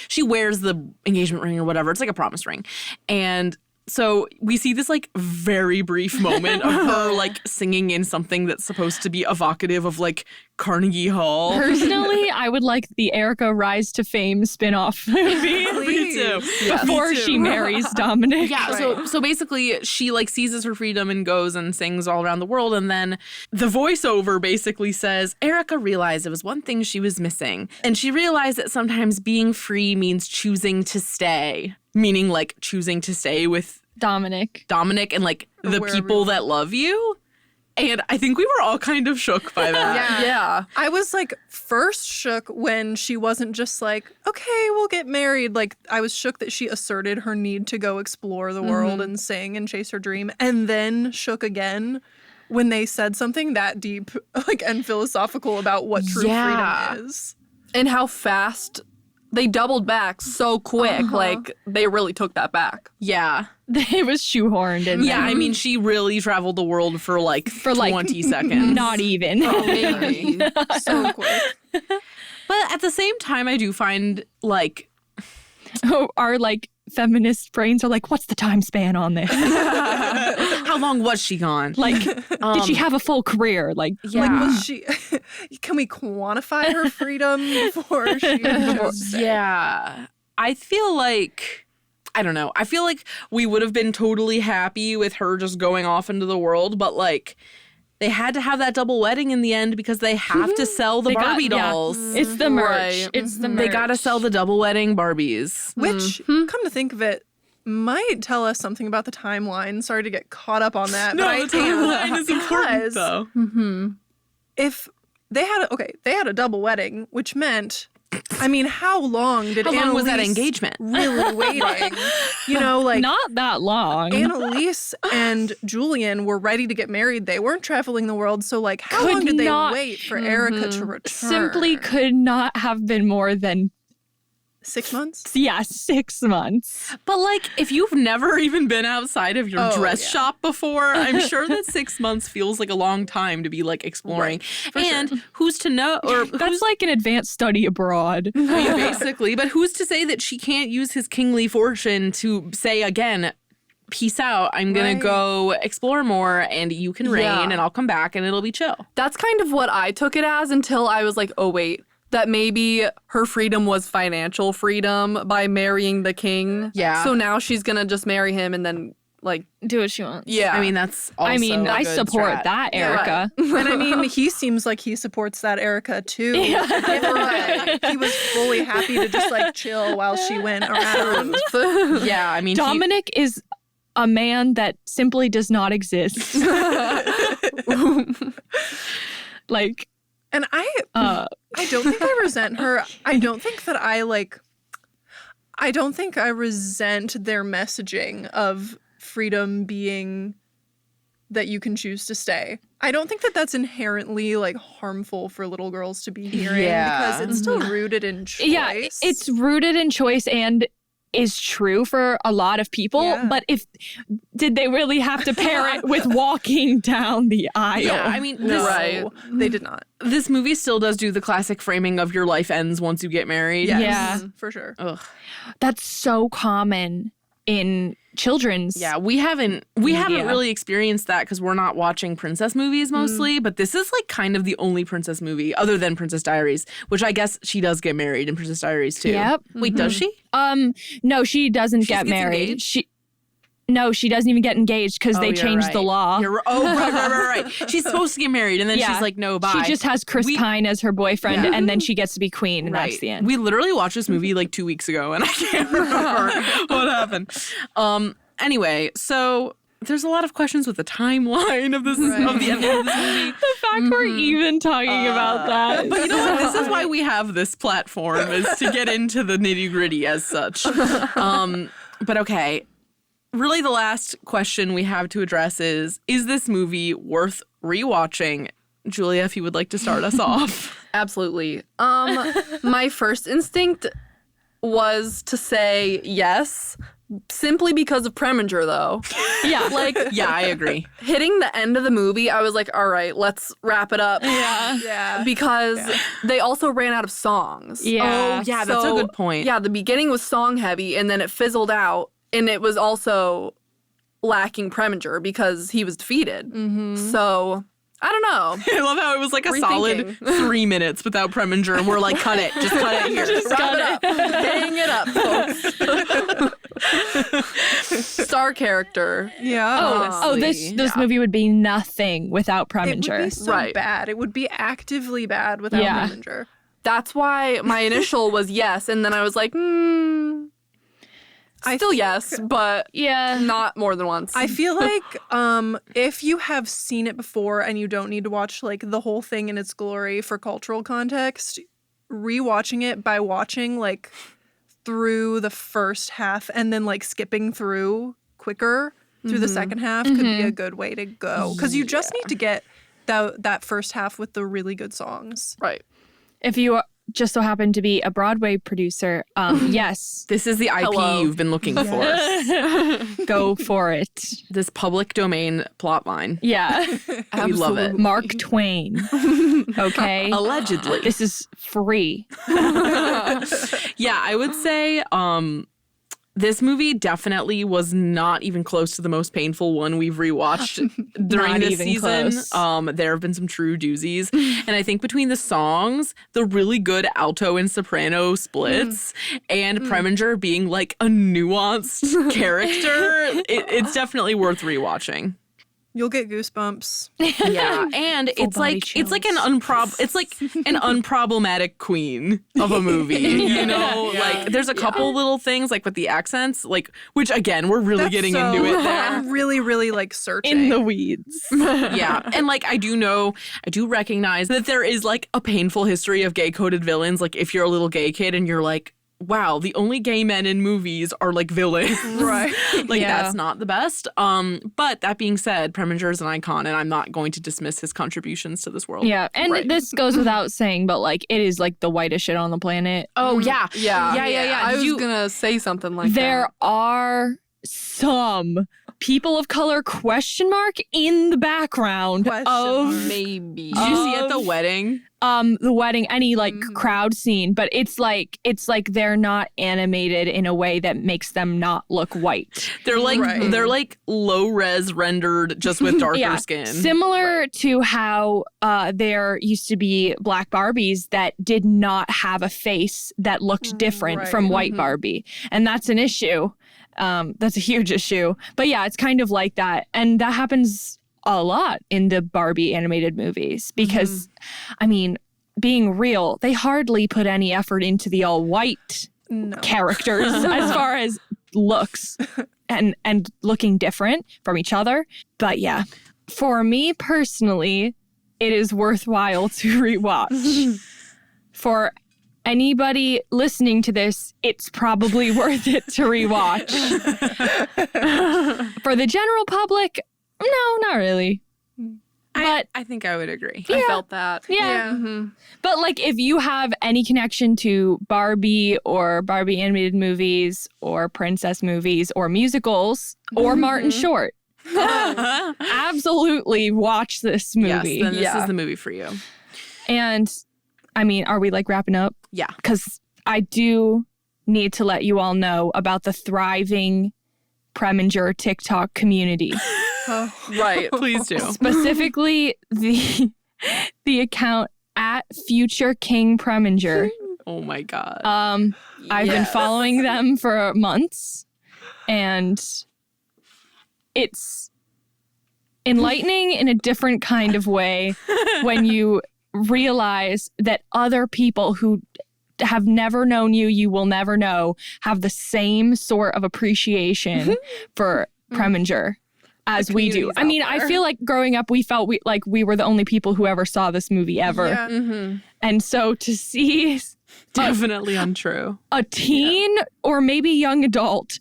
[SPEAKER 1] she wears the engagement ring or whatever. It's like a promise ring. And so we see this like very brief moment of her like singing in something that's supposed to be evocative of like Carnegie Hall.
[SPEAKER 2] Personally, I would like the Erica Rise to Fame spin-off movie.
[SPEAKER 1] Me too.
[SPEAKER 2] Before she marries Dominic.
[SPEAKER 1] Yeah, so basically she like seizes her freedom and goes and sings all around the world, and then the voiceover basically says Erica realized it was one thing she was missing, and she realized that sometimes being free means choosing to stay, meaning like choosing to stay with
[SPEAKER 2] Dominic
[SPEAKER 1] and like the people that love you. And I think we were all kind of shook by that.
[SPEAKER 4] Yeah.
[SPEAKER 5] I was like first shook when she wasn't just like, okay, we'll get married. Like I was shook that she asserted her need to go explore the world and sing and chase her dream. And then shook again when they said something that deep like and philosophical about what true freedom is.
[SPEAKER 4] And how fast they doubled back so quick. Like they really took that back.
[SPEAKER 1] Yeah.
[SPEAKER 2] It was shoehorned in
[SPEAKER 1] Yeah,
[SPEAKER 2] there.
[SPEAKER 1] I mean, she really traveled the world for like 20 seconds.
[SPEAKER 2] Not even.
[SPEAKER 4] Maybe.
[SPEAKER 5] So quick.
[SPEAKER 1] But at the same time, I do find like
[SPEAKER 2] Our like feminist brains are like, what's the time span on this?
[SPEAKER 1] how long was she gone?
[SPEAKER 2] Like, did she have a full career? Like,
[SPEAKER 5] Like was she can we quantify her freedom before she just
[SPEAKER 1] Yeah. I feel like, I don't know. I feel like we would have been totally happy with her just going off into the world, but like they had to have that double wedding in the end because they have to sell the Barbie dolls.
[SPEAKER 2] it's the merch.
[SPEAKER 4] Right.
[SPEAKER 2] It's the merch.
[SPEAKER 1] They gotta sell the double wedding Barbies.
[SPEAKER 5] Which, come to think of it, might tell us something about the timeline. Sorry to get caught up on that. but I
[SPEAKER 1] the timeline is important
[SPEAKER 5] because
[SPEAKER 1] though.
[SPEAKER 5] if they had a double wedding, which meant, I mean, how long did
[SPEAKER 1] How long was that
[SPEAKER 5] Annalise
[SPEAKER 1] engagement?
[SPEAKER 5] really waiting? You know, like
[SPEAKER 2] Not that long.
[SPEAKER 5] Annalise and Julian were ready to get married. They weren't traveling the world, so like, how
[SPEAKER 2] Could
[SPEAKER 5] long did they
[SPEAKER 2] not-
[SPEAKER 5] wait for Erica to return?
[SPEAKER 2] Simply could not have been more than
[SPEAKER 5] 6 months.
[SPEAKER 2] 6 months.
[SPEAKER 1] But like, if you've never even been outside of your dress shop before, I'm sure that 6 months feels like a long time to be like exploring. And who's to know, or
[SPEAKER 2] That's like an advanced study abroad.
[SPEAKER 1] I mean, basically, but who's to say that she can't use his kingly fortune to say again, peace out, I'm gonna
[SPEAKER 5] Right.
[SPEAKER 1] go explore more and you can reign
[SPEAKER 4] Yeah.
[SPEAKER 1] and I'll come back and it'll be chill.
[SPEAKER 4] That's kind of what I took it as until I was like, oh, wait, that maybe her freedom was financial freedom by marrying the king.
[SPEAKER 1] Yeah.
[SPEAKER 4] So now she's going to just marry him and then, like,
[SPEAKER 2] Do what she wants.
[SPEAKER 4] yeah.
[SPEAKER 1] I mean, that's also
[SPEAKER 2] I
[SPEAKER 1] a good
[SPEAKER 2] support
[SPEAKER 1] strat.
[SPEAKER 2] that, Erica.
[SPEAKER 5] And I mean, he seems like he supports that Erica too. Right. He was fully happy to just like chill while she went around.
[SPEAKER 1] Yeah, I mean,
[SPEAKER 2] Dominic is a man that simply does not exist. Like,
[SPEAKER 5] And I don't think I resent her. I don't think I resent their messaging of freedom being that you can choose to stay. I don't think that that's inherently like harmful for little girls to be hearing because it's still rooted in choice.
[SPEAKER 2] yeah, it's rooted in choice and is true for a lot of people.
[SPEAKER 5] Yeah.
[SPEAKER 2] But did they really have to pair it with walking down the aisle?
[SPEAKER 1] yeah, I mean,
[SPEAKER 5] no,
[SPEAKER 1] this,
[SPEAKER 5] they did not.
[SPEAKER 1] this movie still does do the classic framing of your life ends once you get married.
[SPEAKER 5] Yes,
[SPEAKER 2] Yeah.
[SPEAKER 5] for sure.
[SPEAKER 1] Ugh.
[SPEAKER 2] That's so common in children's.
[SPEAKER 1] Yeah, we haven't really experienced that because we're not watching princess movies mostly, but this is like kind of the only princess movie other than Princess Diaries, which I guess she does get married in Princess Diaries too.
[SPEAKER 2] Yep.
[SPEAKER 1] Wait, does she?
[SPEAKER 2] No, she doesn't get
[SPEAKER 1] gets
[SPEAKER 2] married.
[SPEAKER 1] engaged?
[SPEAKER 2] No, she doesn't even get engaged because they changed the law.
[SPEAKER 1] Right. She's supposed to get married, and then she's like, no, bye.
[SPEAKER 2] She just has Chris Pine as her boyfriend, and then she gets to be queen, and that's the end.
[SPEAKER 1] We literally watched this movie like 2 weeks ago, and I can't remember what happened. Anyway, so there's a lot of questions with the timeline of this of the end of this movie.
[SPEAKER 2] The fact we're even talking about that.
[SPEAKER 1] But you know what? This is why we have this platform, is to get into the nitty-gritty as such. But okay. Really, the last question we have to address is this movie worth rewatching? Julia, if you would like to start us off.
[SPEAKER 4] Absolutely. My first instinct was to say yes, simply because of Preminger, though.
[SPEAKER 2] Yeah.
[SPEAKER 1] Yeah, I agree.
[SPEAKER 4] Hitting the end of the movie, I was like, all right, let's wrap it up.
[SPEAKER 5] Yeah.
[SPEAKER 4] Because they also ran out of songs.
[SPEAKER 2] Yeah.
[SPEAKER 1] Oh, yeah, that's a good point.
[SPEAKER 4] Yeah, the beginning was song heavy, and then it fizzled out. And it was also lacking Preminger because he was defeated. So, I don't know.
[SPEAKER 1] I love how it was like a solid 3 minutes without Preminger, and we're like, cut it. Just cut it here.
[SPEAKER 4] Just wrap it up. Hang it up, folks. Star character.
[SPEAKER 5] Yeah.
[SPEAKER 2] Oh, this movie would be nothing without Preminger.
[SPEAKER 5] It would be so bad. It would be actively bad without Preminger.
[SPEAKER 4] That's why my initial was yes, and then I was like, still yes, but not more than once.
[SPEAKER 5] I feel like if you have seen it before and you don't need to watch like the whole thing in its glory for cultural context, rewatching it by watching like through the first half and then like skipping through quicker through the second half could be a good way to go. Because you just need to get that first half with the really good songs.
[SPEAKER 4] Right.
[SPEAKER 2] If you just so happen to be a Broadway producer, yes.
[SPEAKER 1] This is the IP you've been looking for.
[SPEAKER 2] Go for it.
[SPEAKER 1] This public domain plot line.
[SPEAKER 2] Yeah.
[SPEAKER 1] We love it.
[SPEAKER 2] Mark Twain. Okay?
[SPEAKER 1] Allegedly.
[SPEAKER 2] This is free.
[SPEAKER 1] Yeah, I would say this movie definitely was not even close to the most painful one we've rewatched during this season. There have been some true doozies. And I think between the songs, the really good alto and soprano splits, and Preminger being like a nuanced character, it's definitely worth rewatching.
[SPEAKER 5] You'll get goosebumps.
[SPEAKER 1] Yeah, and it's like an unproblematic queen of a movie. You know, like there's a couple little things like with the accents, like which again we're really getting into it there.
[SPEAKER 5] I'm really, really like searching
[SPEAKER 2] in the weeds.
[SPEAKER 1] Yeah, and like I do recognize that there is like a painful history of gay coded villains. Like if you're a little gay kid and you're like, wow, the only gay men in movies are like villains.
[SPEAKER 5] Right.
[SPEAKER 1] Like that's not the best. But that being said, Preminger is an icon and I'm not going to dismiss his contributions to this world.
[SPEAKER 2] Yeah. And this goes without saying, but like it is like the whitest shit on the planet.
[SPEAKER 1] Oh yeah.
[SPEAKER 4] Yeah. I was gonna say something like that.
[SPEAKER 2] There are some people of color ? In the background of
[SPEAKER 4] maybe.
[SPEAKER 1] Did you see at the wedding?
[SPEAKER 2] The wedding, any like crowd scene, but it's like they're not animated in a way that makes them not look white.
[SPEAKER 1] They're like low res rendered just with darker skin.
[SPEAKER 2] Similar to how there used to be black Barbies that did not have a face that looked different from white Barbie. And that's an issue. That's a huge issue. But yeah, it's kind of like that. And that happens a lot in the Barbie animated movies because, I mean, being real, they hardly put any effort into the all white characters as far as looks and looking different from each other. But yeah, for me personally, it is worthwhile to rewatch. For anybody listening to this, it's probably worth it to rewatch. For the general public, no, not really. But
[SPEAKER 1] I think I would agree.
[SPEAKER 4] I felt that.
[SPEAKER 2] Yeah. But like if you have any connection to Barbie or Barbie animated movies or princess movies or musicals or Martin Short, absolutely watch this movie.
[SPEAKER 1] Yes, then this is the movie for you.
[SPEAKER 2] And I mean, are we like wrapping up?
[SPEAKER 1] Yeah.
[SPEAKER 2] Because I do need to let you all know about the thriving Preminger TikTok community.
[SPEAKER 4] Right.
[SPEAKER 1] Please do.
[SPEAKER 2] Specifically, the account at Future King Preminger.
[SPEAKER 1] Oh my God.
[SPEAKER 2] I've been following them for months, and it's enlightening in a different kind of way when you realize that other people who have never known you, you will never know, have the same sort of appreciation for Preminger as we do. I mean, I feel like growing up, we felt like we were the only people who ever saw this movie ever.
[SPEAKER 5] Yeah.
[SPEAKER 2] And so to see
[SPEAKER 1] Definitely untrue.
[SPEAKER 2] a teen or maybe young adult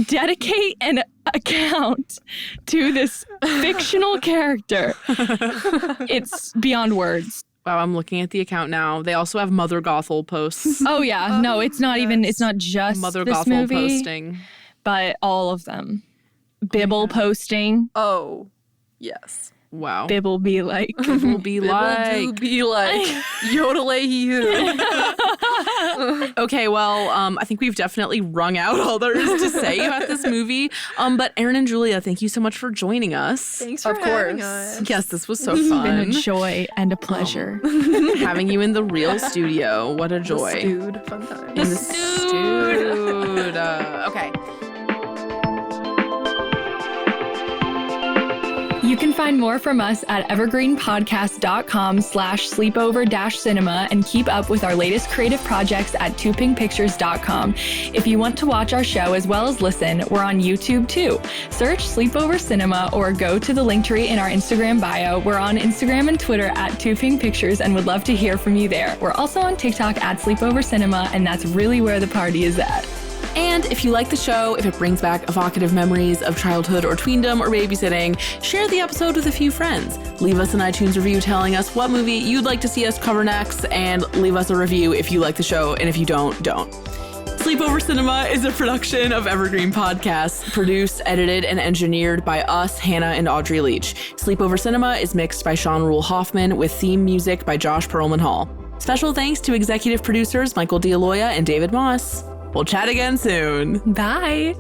[SPEAKER 2] dedicate an account to this fictional character, it's beyond words.
[SPEAKER 1] Wow, I'm looking at the account now. They also have Mother Gothel posts.
[SPEAKER 2] Oh yeah, no, it's not even. It's not just
[SPEAKER 1] Mother
[SPEAKER 2] this
[SPEAKER 1] Gothel
[SPEAKER 2] movie,
[SPEAKER 1] posting.
[SPEAKER 2] but all of them. Bibble posting.
[SPEAKER 4] Oh, yes.
[SPEAKER 1] Wow.
[SPEAKER 2] Bibble be like.
[SPEAKER 1] Will be like.
[SPEAKER 4] Do be like yodelay you.
[SPEAKER 1] Okay, well, I think we've definitely wrung out all there is to say about this movie. But Erin and Julia, thank you so much for joining us.
[SPEAKER 5] Thanks for
[SPEAKER 4] Of
[SPEAKER 5] having
[SPEAKER 4] course.
[SPEAKER 5] us.
[SPEAKER 1] Yes, this was so
[SPEAKER 2] Been a
[SPEAKER 1] fun.
[SPEAKER 2] joy and a pleasure.
[SPEAKER 1] Having you in the real studio. What a joy.
[SPEAKER 4] Dude, fun time.
[SPEAKER 1] In the stewed. Okay.
[SPEAKER 2] You can find more from us at evergreenpodcast.com/sleepover-cinema and keep up with our latest creative projects at twopinkpictures.com. If you want to watch our show as well as listen, we're on YouTube too. Search Sleepover Cinema or go to the link tree in our Instagram bio. We're on Instagram and Twitter at twopinkpictures and would love to hear from you there. We're also on TikTok at Sleepover Cinema, and that's really where the party is at.
[SPEAKER 1] And if you like the show, if it brings back evocative memories of childhood or tweendom or babysitting, share the episode with a few friends. Leave us an iTunes review telling us what movie you'd like to see us cover next, and leave us a review if you like the show, and if you don't. Sleepover Cinema is a production of Evergreen Podcasts, produced, edited, and engineered by us, Hannah and Audrey Leach. Sleepover Cinema is mixed by Sean Rule Hoffman with theme music by Josh Perlman Hall. Special thanks to executive producers Michael D'Aloia and David Moss. We'll chat again soon.
[SPEAKER 2] Bye.